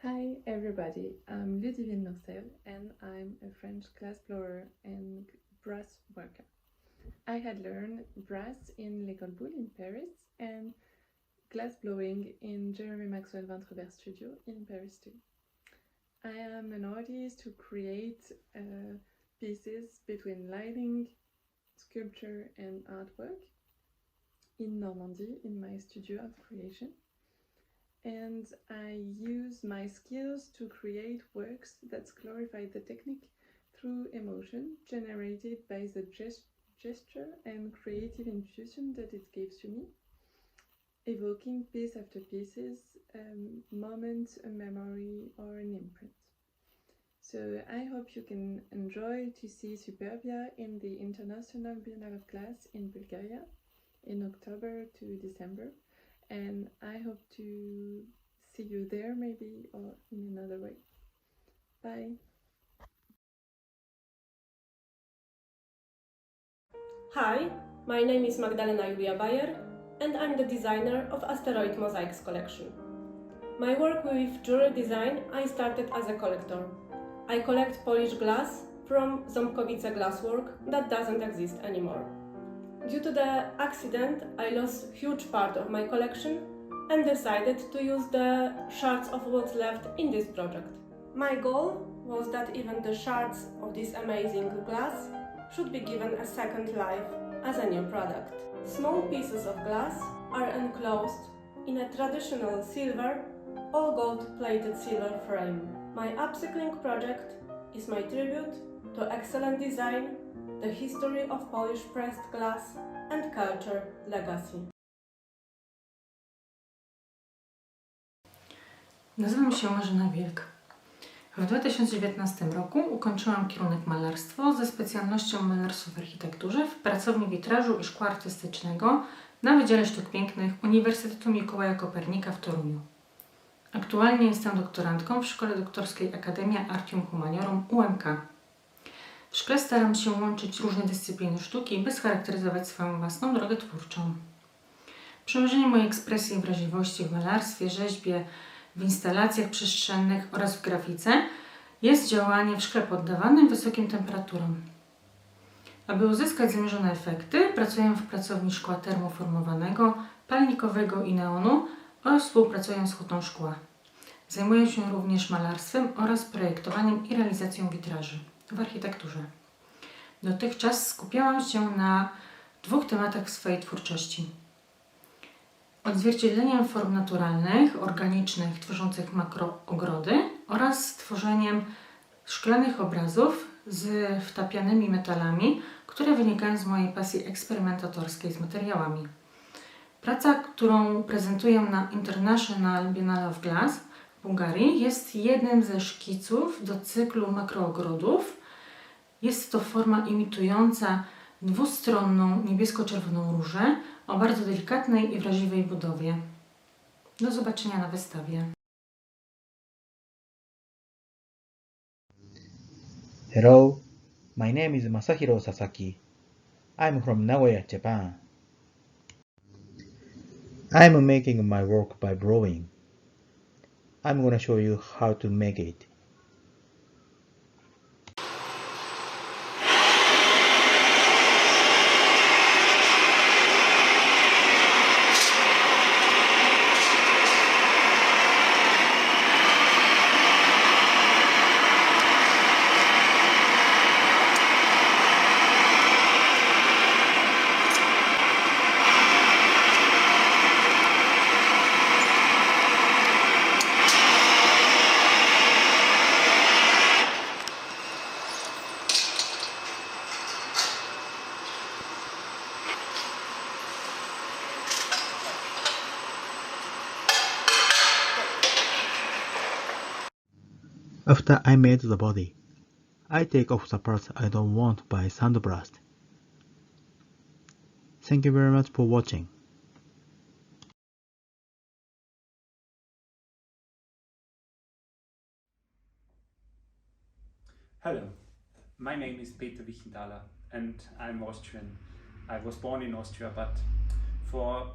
Hi everybody, I'm Ludivine Norcel and I'm a French glassblower and brass worker. I had learned brass in L'École Boulle in Paris and glassblowing in Jeremy Maxwell Ventrebert Studio in Paris too. I am an artist who creates pieces between lighting, sculpture and artwork in Normandy in my studio of creation. And I use my skills to create works that glorify the technique through emotion generated by the gesture and creative intuition that it gives to me. evoking piece after pieces, moment, a memory, or an imprint. So I hope you can enjoy to see Superbia in the International Biennale of Glass in Bulgaria in October to December, and I hope to see you there maybe or in another way. Bye! Hi, my name is Magdalena Julia Bayer and I'm the designer of Asteroid Mosaics collection. My work with jewelry design I started as a collector. I collect polished glass from Ząbkowice glasswork that doesn't exist anymore. Due to the accident, I lost huge part of my collection and decided to use the shards of what's left in this project. My goal was that even the shards of this amazing glass should be given a second life as a new product. Small pieces of glass are enclosed in a traditional silver, all gold-plated silver frame. My upcycling project is my tribute to excellent design, the history of Polish pressed glass and culture legacy. Nazywam się Marzena Wilk. W 2019 roku ukończyłam kierunek malarstwo ze specjalnością malarstwo w architekturze w pracowni witrażu i szkła artystycznego na Wydziale Sztuk Pięknych Uniwersytetu Mikołaja Kopernika w Toruniu. Aktualnie jestem doktorantką w Szkole Doktorskiej Akademia Artium Humaniorum UMK. W szkole staram się łączyć różne dyscypliny sztuki, by scharakteryzować swoją własną drogę twórczą. Przełożenie mojej ekspresji i wrażliwości w malarstwie, rzeźbie, w instalacjach przestrzennych oraz w grafice jest działanie w szkle poddawanym wysokim temperaturom. Aby uzyskać zamierzone efekty, pracuję w pracowni szkła termoformowanego, palnikowego i neonu oraz współpracuję z hutą szkła. Zajmuję się również malarstwem oraz projektowaniem i realizacją witraży w architekturze. Dotychczas skupiałam się na 2 tematach w swojej twórczości. Odzwierciedleniem form naturalnych, organicznych, tworzących makroogrody oraz tworzeniem szklanych obrazów z wtapianymi metalami, które wynikają z mojej pasji eksperymentatorskiej z materiałami. Praca, którą prezentuję na International Biennale of Glass w Bułgarii, jest jednym ze szkiców do cyklu makroogrodów. Jest to forma imitująca dwustronną niebiesko-czerwoną różę o bardzo delikatnej i wrażliwej budowie. Do zobaczenia na wystawie. Hello, my name is Masahiro Sasaki. I'm from Nagoya, Japan. I'm making my work by blowing. I'm gonna show you how to make it. After I made the body, I take off the parts I don't want by sandblast. Thank you very much for watching. Hello, my name is Peter Wichenthaler and I'm Austrian. I was born in Austria, but for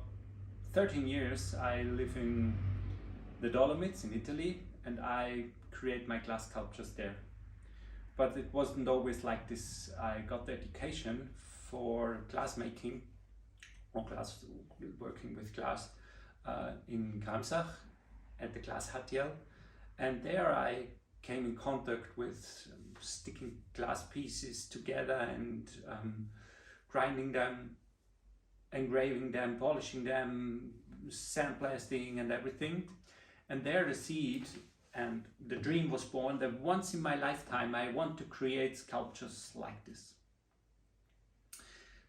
13 years I live in the Dolomites in Italy and I create my glass sculptures there. But it wasn't always like this. I got the education for glass making or glass working with glass in Gramsach at the Glass Hatiel, and there I came in contact with sticking glass pieces together and grinding them, engraving them, polishing them, sandblasting and everything. And there the seed and the dream was born that once in my lifetime I want to create sculptures like this.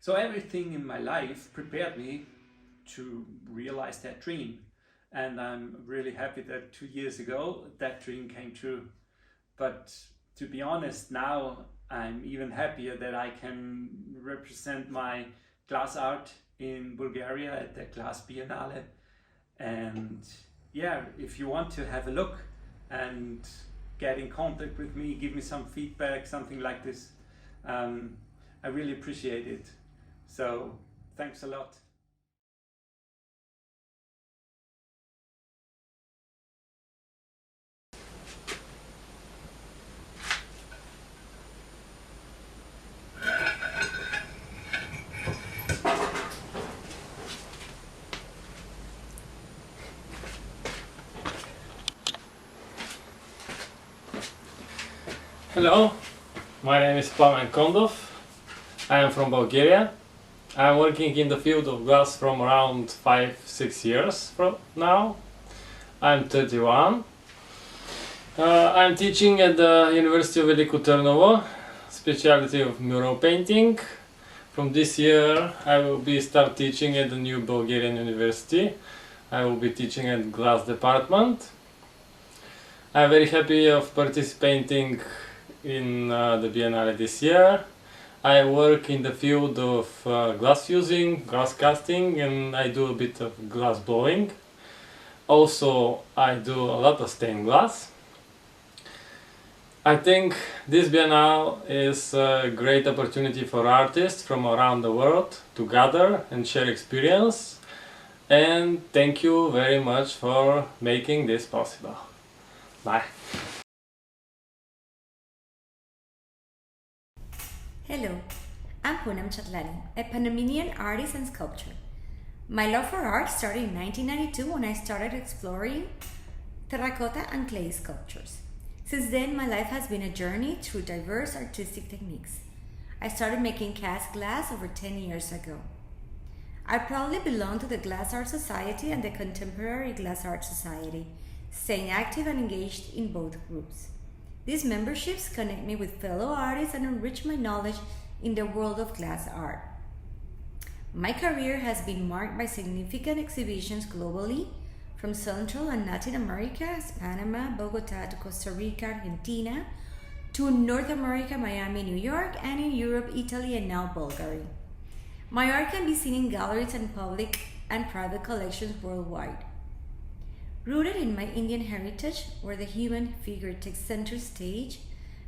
So everything in my life prepared me to realize their dream. And I'm really happy that 2 years ago that dream came true. But to be honest, now I'm even happier that I can represent my glass art in Bulgaria at the Glass Biennale. And yeah, if you want to have a look and get in contact with me, give me some feedback, something like this, I really appreciate it. So thanks a lot. Hello, my name is Plamen Kondov. I am from Bulgaria. I am working in the field of glass from around 5-6 years from now. I am 31. I am teaching at the University of Veliko Trnovo, specialty of mural painting. From this year I will start teaching at the new Bulgarian university. I will be teaching at glass department. I am very happy of participating in the Biennale this year. I work in the field of glass fusing, glass casting, and I do a bit of glass blowing. Also, I do a lot of stained glass. I think this Biennale is a great opportunity for artists from around the world to gather and share experience. And thank you very much for making this possible. Bye. Hello, I'm Poonam Chatlani, a Panamanian artist and sculptor. My love for art started in 1992 when I started exploring terracotta and clay sculptures. Since then, my life has been a journey through diverse artistic techniques. I started making cast glass over 10 years ago. I proudly belong to the Glass Art Society and the Contemporary Glass Art Society, staying active and engaged in both groups. These memberships connect me with fellow artists and enrich my knowledge in the world of glass art. My career has been marked by significant exhibitions globally, from Central and Latin America, as Panama, Bogota, to Costa Rica, Argentina, to North America, Miami, New York, and in Europe, Italy, and now Bulgaria. My art can be seen in galleries and public and private collections worldwide. Rooted in my Indian heritage, where the human figure takes center stage,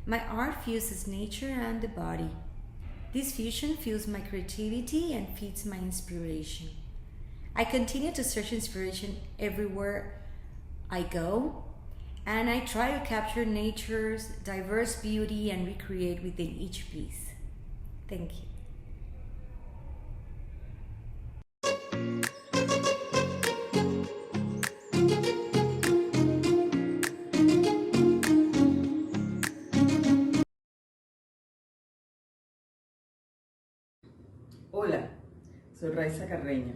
my art fuses nature and the body. This fusion fuels my creativity and feeds my inspiration. I continue to search inspiration everywhere I go, and I try to capture nature's diverse beauty and recreate within each piece. Thank you. Hola, soy Raiza Carreño,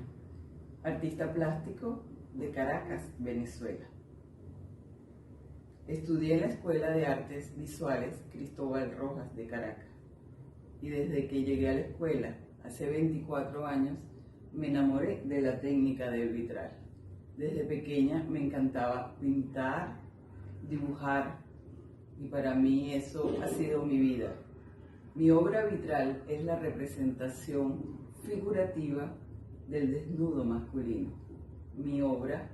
artista plástico de Caracas, Venezuela. Estudié en la Escuela de Artes Visuales Cristóbal Rojas de Caracas y desde que llegué a la escuela hace 24 años me enamoré de la técnica del vitral. Desde pequeña me encantaba pintar, dibujar y para mí eso ha sido mi vida. Mi obra vitral es la representación figurativa del desnudo masculino. Mi obra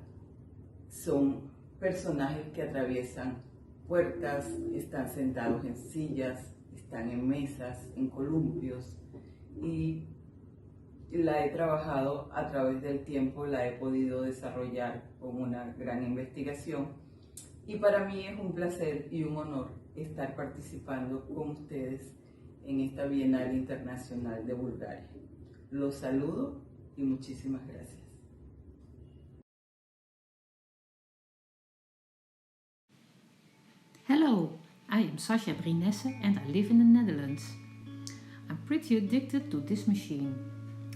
son personajes que atraviesan puertas, están sentados en sillas, están en mesas, en columpios, y la he trabajado a través del tiempo, la he podido desarrollar con una gran investigación, y para mí es un placer y un honor estar participando con ustedes en esta Bienal Internacional de Bulgaria. Los saludo y muchísimas gracias. Hello, I am Sasha Brinesse and I live in the Netherlands. I'm pretty addicted to this machine.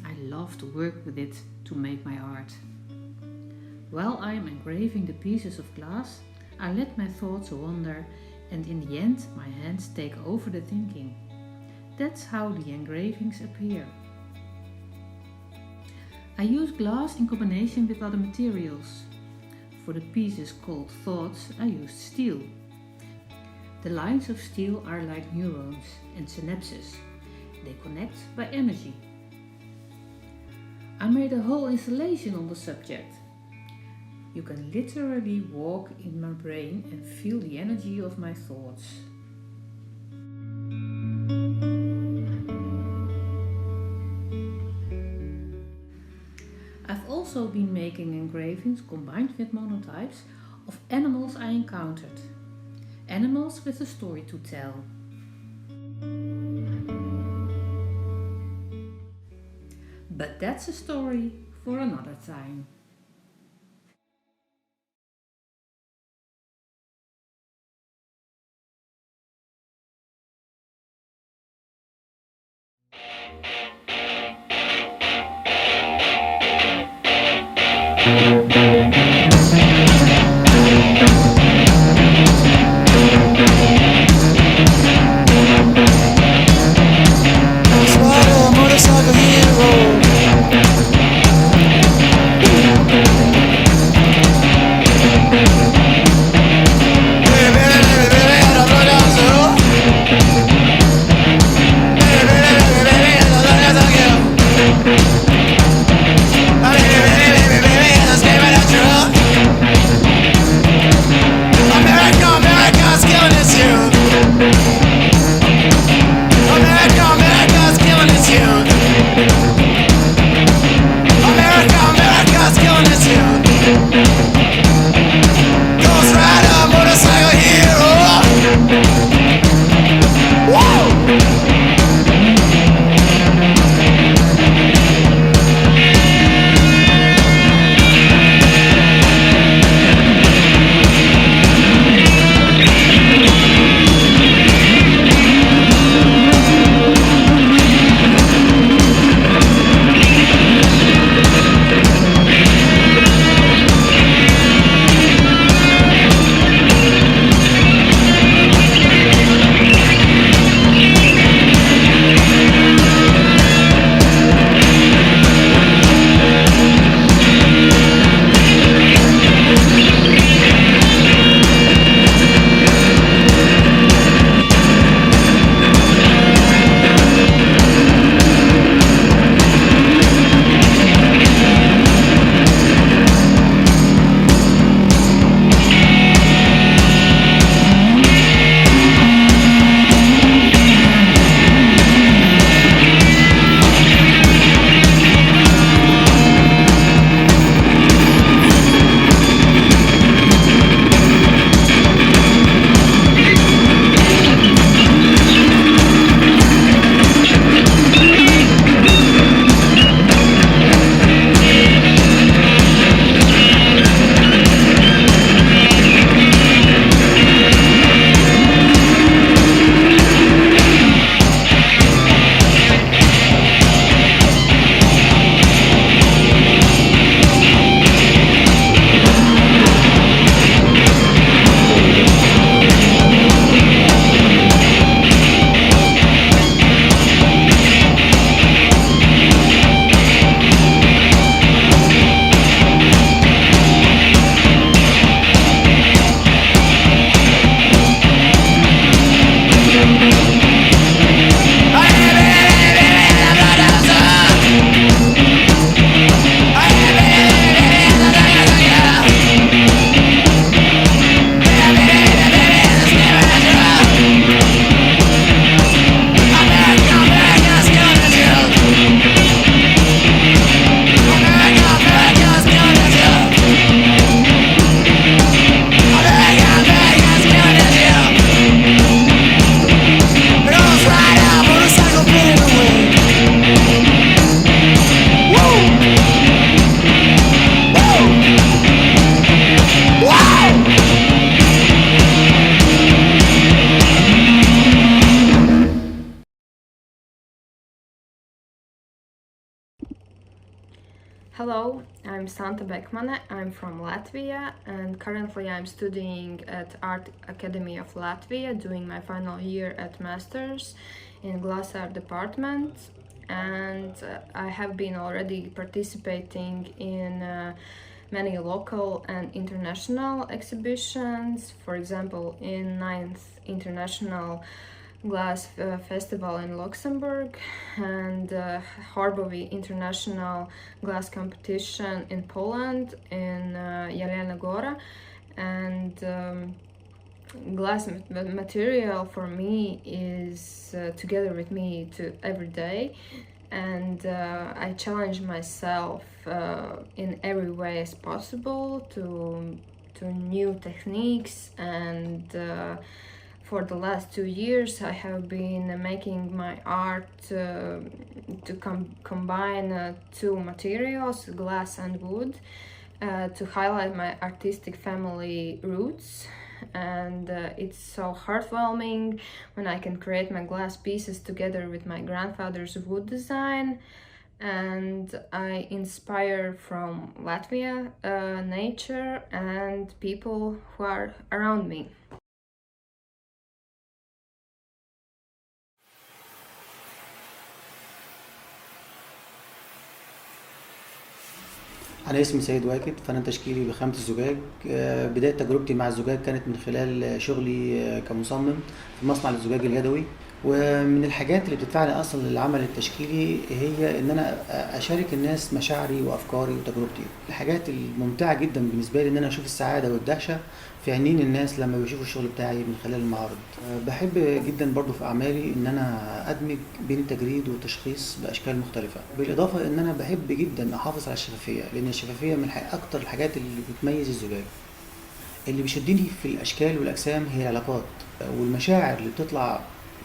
I love to work with it to make my art. While I am engraving the pieces of glass, I let my thoughts wander, and in the end my hands take over the thinking. That's how the engravings appear. I use glass in combination with other materials. For the pieces called thoughts, I used steel. The lines of steel are like neurons and synapses. They connect by energy. I made a whole installation on the subject. You can literally walk in my brain and feel the energy of my thoughts. I've also been making engravings combined with monotypes of animals I encountered. Animals with a story to tell. But that's a story for another time. Hello, I'm Santa Bekmane, I'm from Latvia and currently I'm studying at Art Academy of Latvia, doing my final year at Masters in Glass Art department. and I have been already participating in many local and international exhibitions. For example, in 9th International Glass Festival in Luxembourg and Harbovy International Glass Competition in Poland in Jelena Gora. And glass material for me is together with me every day, and I challenge myself in every way as possible to new techniques. And for the last 2 years I have been making my art to combine two materials, glass and wood, to highlight my artistic family roots. And it's so heartwarming when I can create my glass pieces together with my grandfather's wood design. And I inspire from Latvia, nature and people who are around me. أنا اسمي سيد واكد، فنان تشكيلي بخامة الزجاج. بداية تجربتي مع الزجاج كانت من خلال شغلي كمصمم في مصنع للزجاج اليدوي. ومن الحاجات اللي بتدفعني أصلا للعمل التشكيلي هي إن أنا أشارك الناس مشاعري وأفكاري وتجربتي. الحاجات الممتعة جدا بالنسبة لي إن أنا أشوف السعادة والدهشة في عينين الناس لما بيشوفوا الشغل بتاعي من خلال المعارض. بحب جدا برضو في أعمالي إن أنا أدمج بين التجريد والتشخيص بأشكال مختلفة، بالإضافة إن أنا بحب جدا أحافظ على الشفافية، لأن الشفافية من أكتر الحاجات اللي بتميز الزجاج. اللي بيشدني في الأشكال والأجسام هي العلاقات والمشاعر اللي بتطلع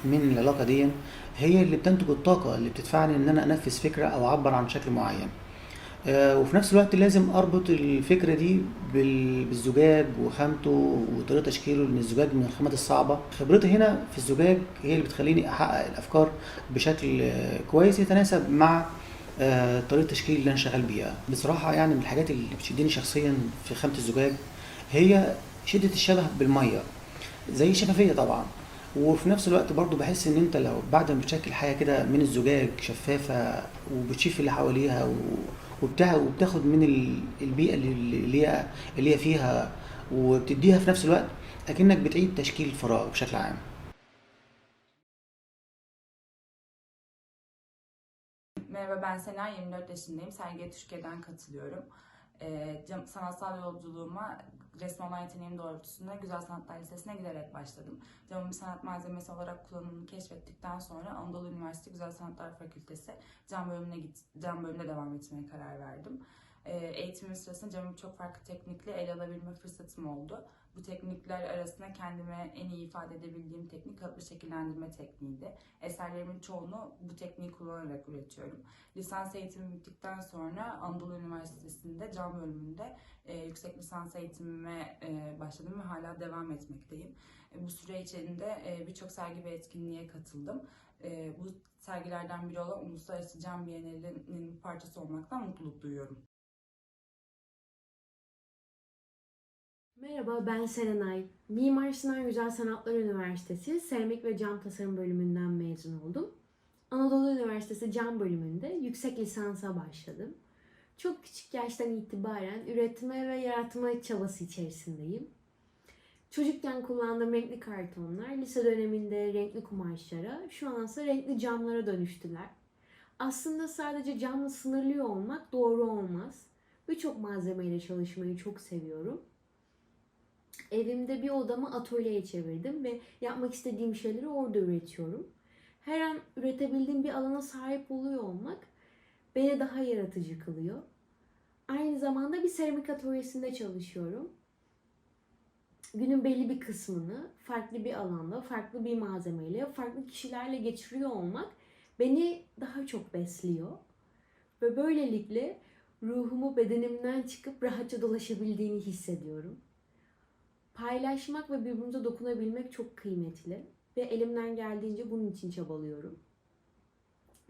من العلاقة دي، هي اللي بتنتج الطاقة اللي بتدفعني إن أنا أنفذ فكرة أو أعبر عن شكل معين. وفي نفس الوقت لازم أربط الفكرة دي بالزجاج وخامته وطريقة تشكيله، لأن الزجاج من الخامات الصعبة. خبرتي هنا في الزجاج هي اللي بتخليني أحقق الأفكار بشكل كويس يتناسب مع طريقة التشكيل اللي أنا شغال بيها. بصراحة يعني من الحاجات اللي بتشدني شخصيا في خامة الزجاج هي شدة الشبه بالمية، زي الشفافية طبعا. وفي نفس الوقت برضو بحس ان انت لو بعد ما بتشكل حاجة كده من الزجاج شفافة وبتشوف اللي حواليها وبتاخد من البيئة اللي هي فيها وبتديها في نفس الوقت اكنك بتعيد تشكيل الفراغ بشكل عام. Merhaba, ben Sena, 24 yaşındayım. Sergiye Türkiye'den katılıyorum. Sanatsal yolculuğuma resme olan yeteneğim doğrultusunda Güzel Sanatlar Lisesi'ne giderek başladım. Camın bir sanat malzemesi olarak kullanımını keşfettikten sonra Anadolu Üniversitesi Güzel Sanatlar Fakültesi cam bölümüne devam etmeye karar verdim. Eğitimim sırasında camı çok farklı teknikle ele alabilme fırsatım oldu. Bu teknikler arasında kendime en iyi ifade edebildiğim teknik kalıplı şekillendirme tekniğiydi. Eserlerimin çoğunu bu tekniği kullanarak üretiyorum. Lisans eğitimi bittikten sonra Anadolu Üniversitesi'nde cam bölümünde yüksek lisans eğitimime başladım ve hala devam etmekteyim. Bu süre içerisinde birçok sergi ve etkinliğe katıldım. Bu sergilerden biri olan Uluslararası Cam Biennale'nin bir parçası olmaktan mutluluk duyuyorum. Merhaba, ben Serenay. Mimar Sinan Güzel Sanatlar Üniversitesi Seramik ve Cam Tasarım bölümünden mezun oldum. Anadolu Üniversitesi Cam bölümünde yüksek lisansa başladım. Çok küçük yaştan itibaren üretme ve yaratma çabası içerisindeyim. Çocukken kullandığım renkli kartonlar lise döneminde renkli kumaşlara, şu ansa renkli camlara dönüştüler. Aslında sadece camla sınırlı olmak doğru olmaz. Birçok malzemeyle çalışmayı çok seviyorum. Evimde bir odamı atölyeye çevirdim ve yapmak istediğim şeyleri orada üretiyorum. Her an üretebildiğim bir alana sahip oluyor olmak beni daha yaratıcı kılıyor. Aynı zamanda bir seramik atölyesinde çalışıyorum. Günün belli bir kısmını farklı bir alanda, farklı bir malzemeyle, farklı kişilerle geçiriyor olmak beni daha çok besliyor. Ve böylelikle ruhumu bedenimden çıkıp rahatça dolaşabildiğini hissediyorum. Paylaşmak ve birbirimize dokunabilmek çok kıymetli ve elimden geldiğince bunun için çabalıyorum.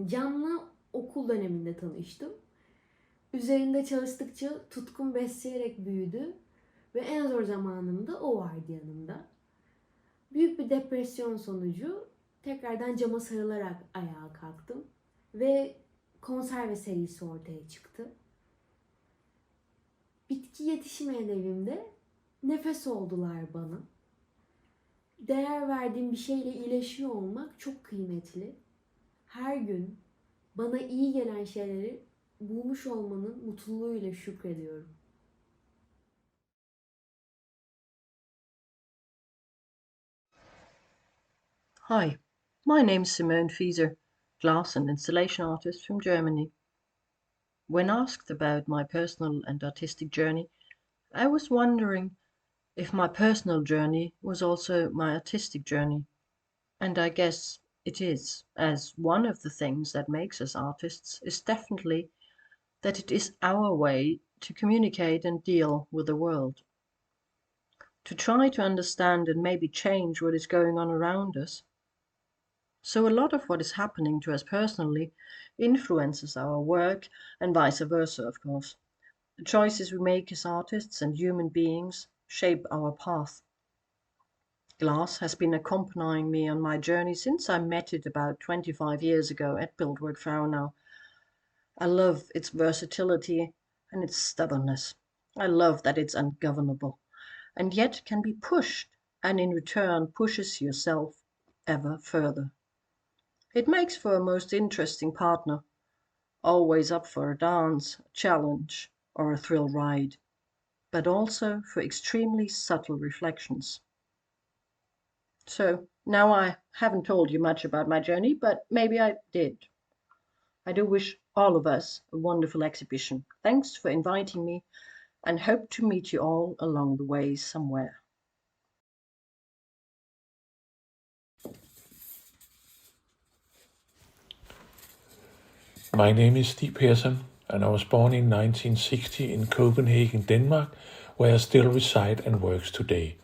Camla okul döneminde tanıştım. Üzerinde çalıştıkça tutkum besleyerek büyüdü ve en zor zamanımda o vardı yanımda. Büyük bir depresyon sonucu tekrardan cama sarılarak ayağa kalktım. ve konserve serisi ortaya çıktı. Bitki yetişmeyen evimde nefes oldular bana. Değer verdiğim bir şeyle iyileşiyor olmak çok kıymetli. Her gün bana iyi gelen şeyleri bulmuş olmanın mutluluğuyla şükrediyorum. Hi, my name's Simone Fieser, glass and installation artist from Germany. When asked about my personal and artistic journey, I was wondering if my personal journey was also my artistic journey. And I guess it is, as one of the things that makes us artists is definitely that it is our way to communicate and deal with the world. To try to understand and maybe change what is going on around us. So a lot of what is happening to us personally influences our work and vice versa, of course. The choices we make as artists and human beings shape our path. Glass has been accompanying me on my journey since I met it about 25 years ago at Bildwerk Frauenau. I love its versatility and its stubbornness. I love that it's ungovernable and yet can be pushed and in return pushes yourself ever further. It makes for a most interesting partner, always up for a dance, a challenge, or a thrill ride, but also for extremely subtle reflections. So now I haven't told you much about my journey, but maybe I did. I do wish all of us a wonderful exhibition. Thanks for inviting me and hope to meet you all along the way somewhere. My name is Stig Persson, and I was born in 1960 in Copenhagen, Denmark, where I still reside and work today.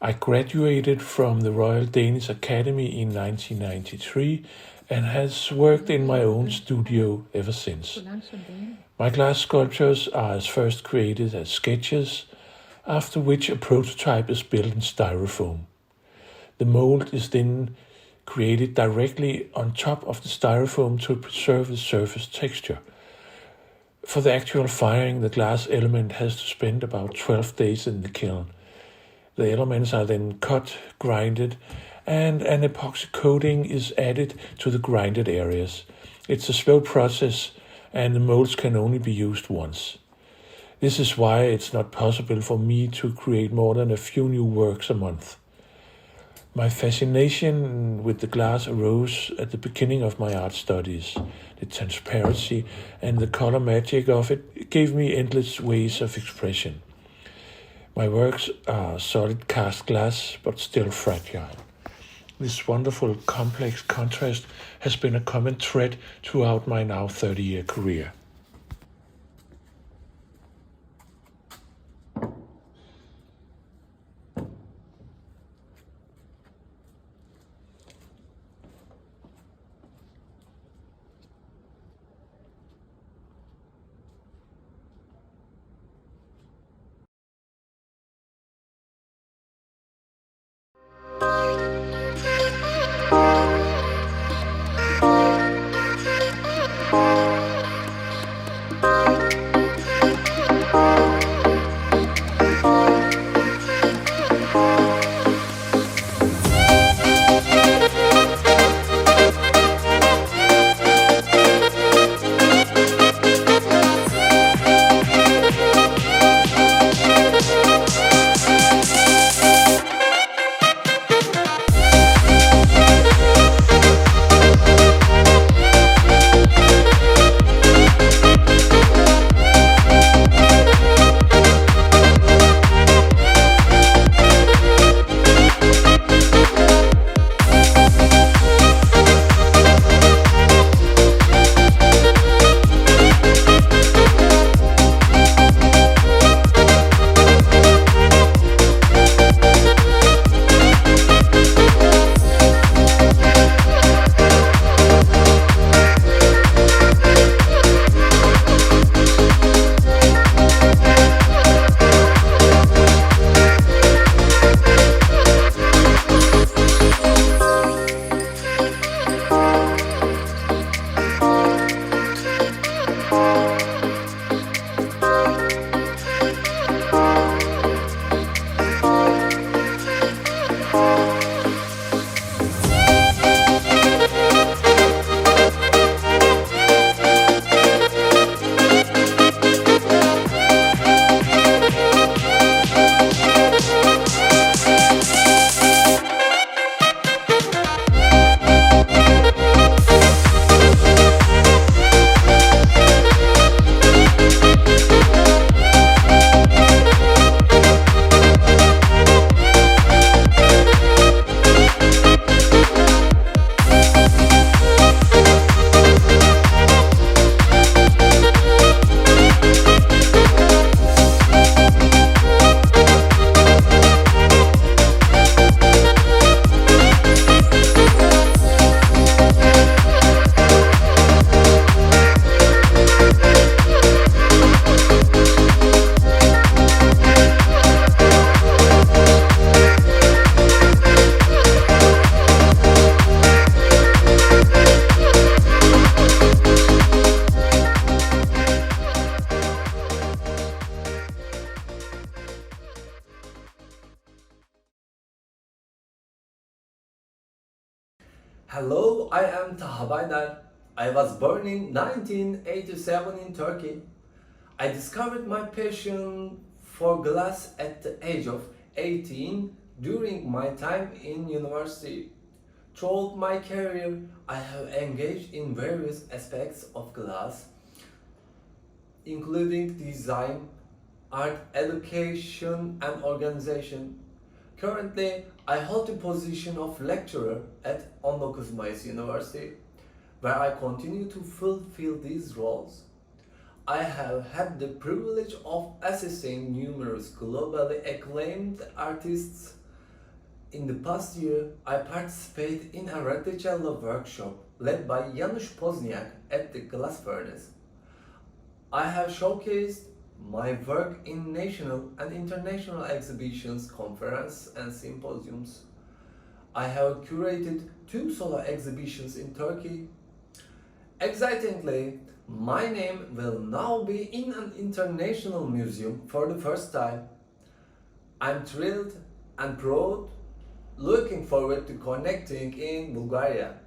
I graduated from the Royal Danish Academy in 1993 and has worked in my own studio ever since. My glass sculptures are first created as sketches, after which a prototype is built in styrofoam. The mold is then created directly on top of the styrofoam to preserve the surface texture. For the actual firing, the glass element has to spend about 12 days in the kiln. The elements are then cut, grinded, and an epoxy coating is added to the grinded areas. It's a slow process, and the molds can only be used once. This is why it's not possible for me to create more than a few new works a month. My fascination with the glass arose at the beginning of my art studies. The transparency and the color magic of it gave me endless ways of expression. My works are solid cast glass, but still fragile. This wonderful complex contrast has been a common thread throughout my now 30-year career. Hello, I am Taha Baydar. I was born in 1987 in Turkey. I discovered my passion for glass at the age of 18 during my time in university. Throughout my career, I have engaged in various aspects of glass, including design, art education, and organization. Currently, I hold the position of lecturer at 19 Mayıs University, where I continue to fulfill these roles. I have had the privilege of assisting numerous globally acclaimed artists. In the past year, I participated in a Recticello workshop led by Janusz Pozniak at the Glass Furnace. I have showcased my work in national and international exhibitions, conferences, and symposiums. I have curated 2 solo exhibitions in Turkey. Excitingly, my name will now be in an international museum for the first time. I'm thrilled and proud, looking forward to connecting in Bulgaria.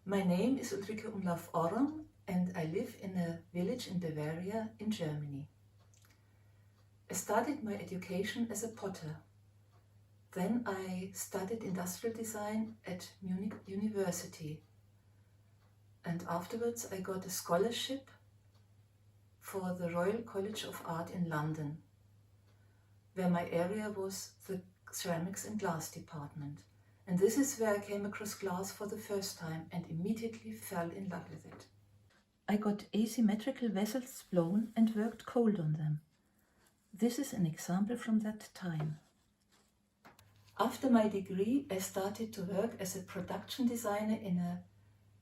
My name is Ulrike Umlauf-Orron and I live in a village in Bavaria in Germany. I started my education as a potter. Then I studied industrial design at Munich University. And afterwards I got a scholarship for the Royal College of Art in London, where my area was the ceramics and glass department. And this is where I came across glass for the first time and immediately fell in love with it. I got asymmetrical vessels blown and worked cold on them. This is an example from that time. After my degree, I started to work as a production designer in a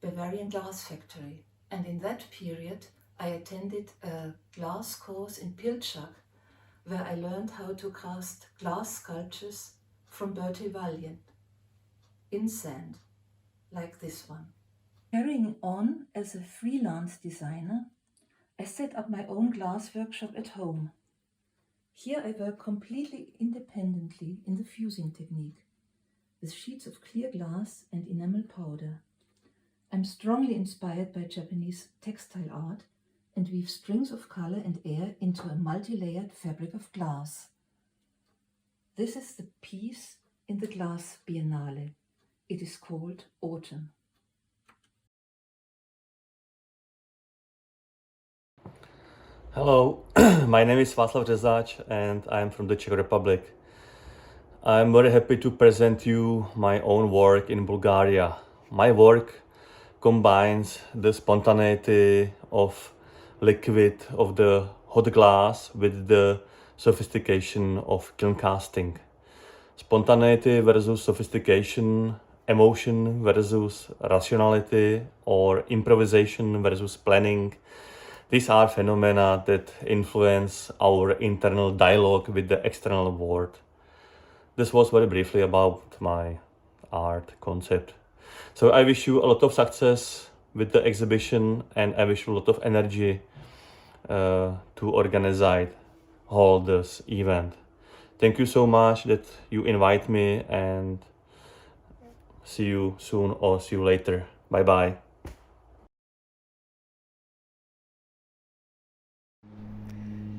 Bavarian glass factory. And in that period, I attended a glass course in Pilchak, where I learned how to cast glass sculptures from Bertil Valiant in sand, like this one. Carrying on as a freelance designer, I set up my own glass workshop at home. Here I work completely independently in the fusing technique, with sheets of clear glass and enamel powder. I'm strongly inspired by Japanese textile art and weave strings of color and air into a multi-layered fabric of glass. This is the piece in the Glass Biennale. It is called Autumn. Hello, my name is Václav Řezáč and I'm from the Czech Republic. I'm very happy to present you my own work in Bulgaria. My work combines the spontaneity of liquid of the hot glass with the sophistication of kiln casting. Spontaneity versus sophistication, emotion versus rationality, or improvisation versus planning, These are phenomena that influence our internal dialogue with the external world. This was very briefly about my art concept. So I wish you a lot of success with the exhibition, and I wish you a lot of energy to organize all this event. Thank you so much that you invite me, and see you soon or see you later. Bye bye.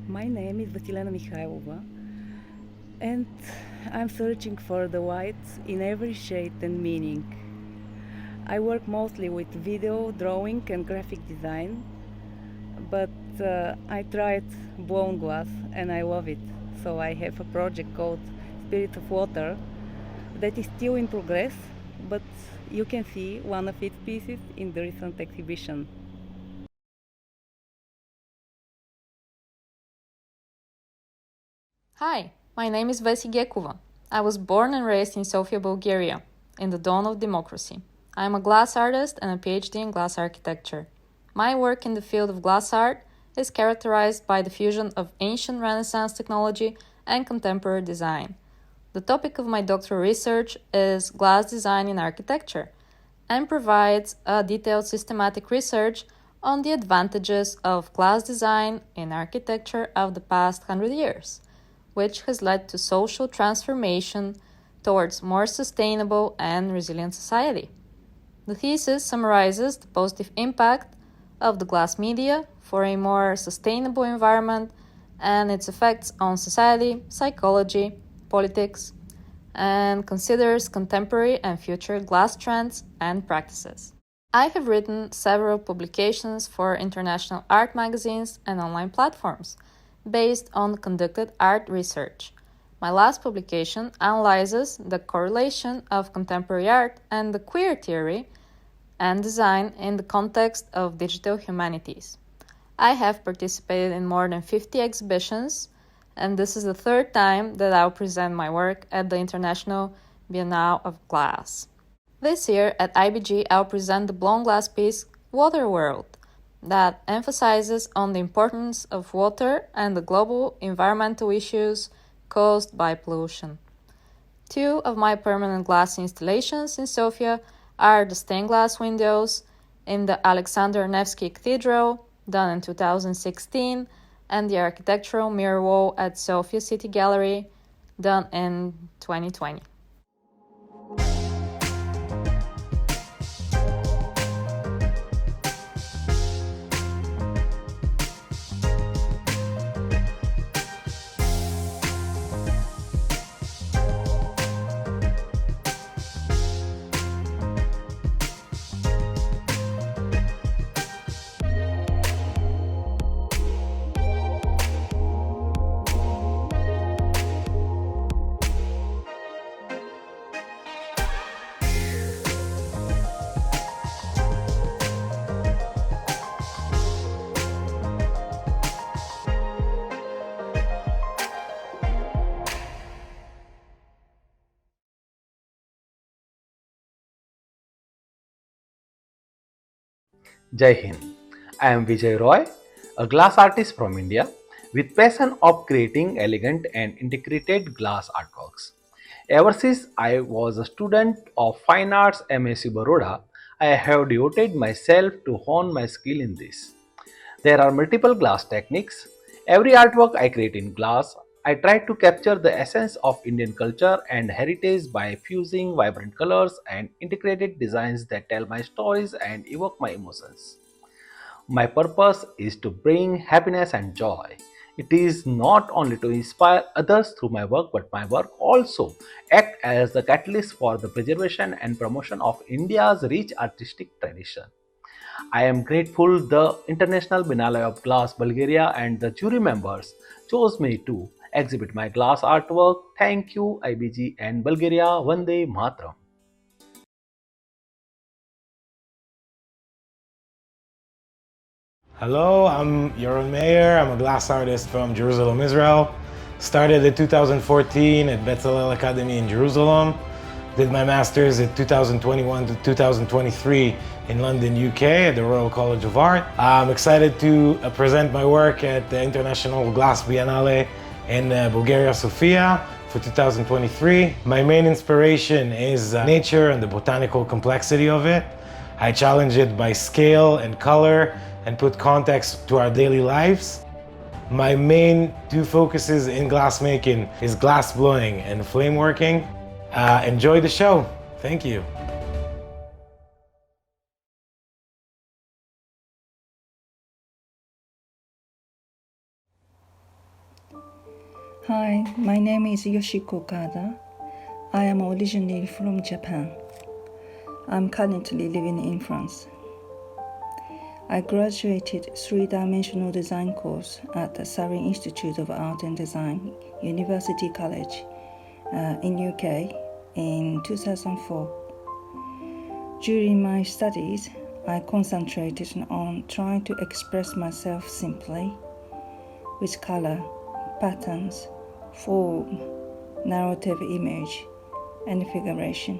My name is Vasilena Mikhailova, and I'm searching for the white in every shade and meaning. I work mostly with video, drawing and graphic design, but I tried blown glass and I love it. So I have a project called Spirit of Water that is still in progress, but you can see one of its pieces in the recent exhibition. Hi, my name is Vesi Gekova. I was born and raised in Sofia, Bulgaria, in the dawn of democracy. I am a glass artist and a PhD in glass architecture. My work in the field of glass art is characterized by the fusion of ancient Renaissance technology and contemporary design. The topic of my doctoral research is glass design in architecture and provides a detailed systematic research on the advantages of glass design in architecture of the past 100 years, which has led to social transformation towards more sustainable and resilient society. The thesis summarizes the positive impact of the glass media for a more sustainable environment and its effects on society, psychology, politics, and considers contemporary and future glass trends and practices. I have written several publications for international art magazines and online platforms based on conducted art research. My last publication analyzes the correlation of contemporary art and the queer theory and design in the context of digital humanities. I have participated in more than 50 exhibitions, and this is the third time that I'll present my work at the International Biennale of Glass. This year at IBG, I'll present the blown glass piece Water World, that emphasizes on the importance of water and the global environmental issues caused by pollution. Two of my permanent glass installations in Sofia are the stained glass windows in the Alexander Nevsky Cathedral, done in 2016, and the architectural mirror wall at Sofia City Gallery, done in 2020. Jai Hind. I am Vijay Roy, a glass artist from India with passion of creating elegant and integrated glass artworks. Ever since I was a student of Fine Arts MSc Baroda, I have devoted myself to hone my skill in this. There are multiple glass techniques. Every artwork I create in glass, I try to capture the essence of Indian culture and heritage by fusing vibrant colors and integrated designs that tell my stories and evoke my emotions. My purpose is to bring happiness and joy. It is not only to inspire others through my work, but my work also act as the catalyst for the preservation and promotion of India's rich artistic tradition. I am grateful the International Biennale of Glass Bulgaria and the jury members chose me to exhibit my glass artwork. Thank you IBG and Bulgaria. Vande Mataram. Hello, I'm Yaron Meir. I'm a glass artist from Jerusalem, Israel. Started in 2014 at Bezalel Academy in Jerusalem. Did my master's in 2021 to 2023 in London, UK at the Royal College of Art. I'm excited to present my work at the International Glass Biennale in Bulgaria, Sofia for 2023. My main inspiration is nature and the botanical complexity of it. I challenge it by scale and color and put context to our daily lives. My main two focuses in glassmaking is glass blowing and flame working. Enjoy the show. Thank you. Hi, my name is Yoshiko Kada. I am originally from Japan. I'm currently living in France. I graduated three-dimensional design course at the Surrey Institute of Art and Design, University College in UK in 2004. During my studies, I concentrated on trying to express myself simply with color, patterns, form, narrative image, and figuration.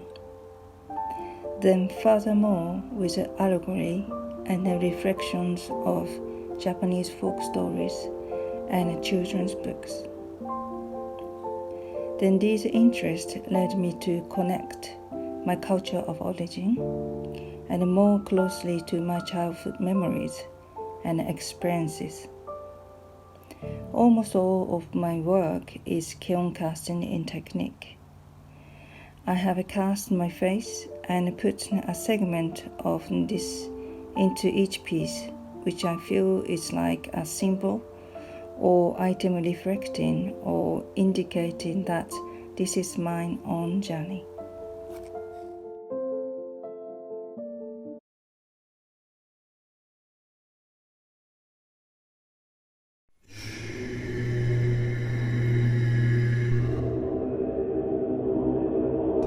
Then furthermore with allegory and the reflections of Japanese folk stories and children's books. Then these interests led me to connect my culture of origin and more closely to my childhood memories and experiences. Almost all of my work is kiln casting in technique. I have cast my face and put a segment of this into each piece, which I feel is like a symbol or item reflecting or indicating that this is my own journey.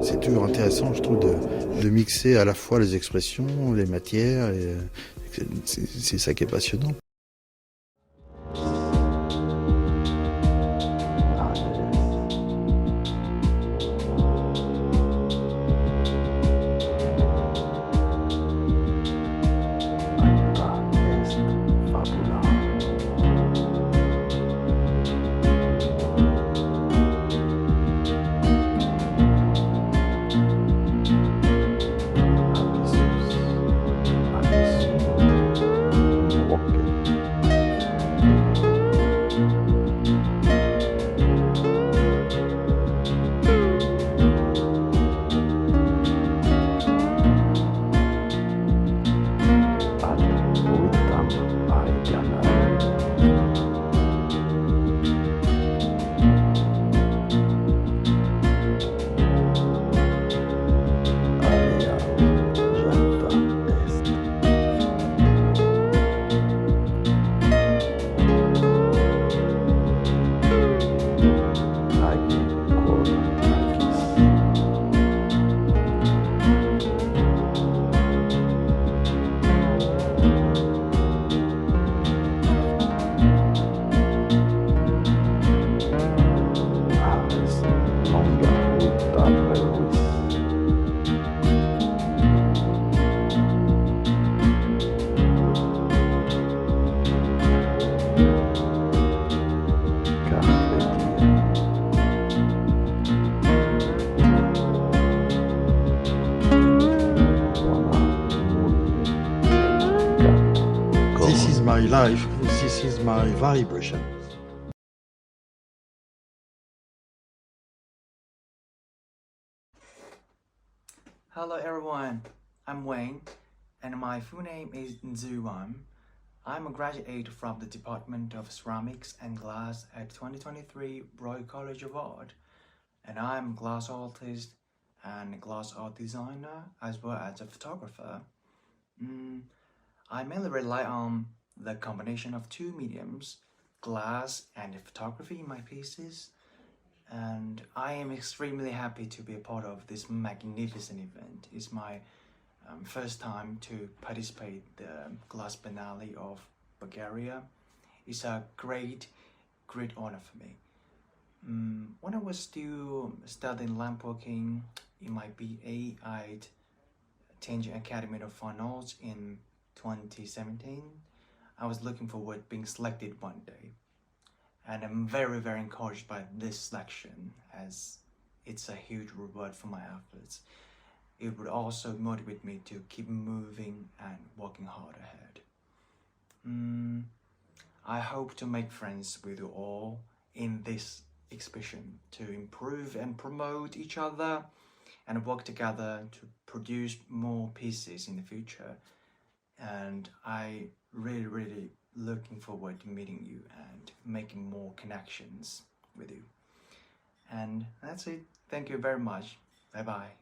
C'est toujours intéressant, je trouve, de mixer à la fois les expressions, les matières, et c'est ça qui est passionnant. This is my life, this is my vibration. Hello everyone, I'm Wayne and my full name is Nzuwan. I'm a graduate from the Department of Ceramics and Glass at 2023 Royal College of Art, and I'm a glass artist and glass art designer as well as a photographer. I mainly rely on the combination of two mediums, glass and photography in my pieces, and I am extremely happy to be a part of this magnificent event. It's my first time to participate in the Glass Biennale of Bulgaria. It's a great honor for me. When I was still studying lampworking in my BA, I'd attended Academy of Fine Arts in 2017. I was looking forward to being selected one day, and I'm very, very encouraged by this selection, as it's a huge reward for my efforts. It would also motivate me to keep moving and working hard ahead. I hope to make friends with you all in this exhibition to improve and promote each other and work together to produce more pieces in the future. And I really looking forward to meeting you and making more connections with you. And that's it. Thank you very much. Bye bye.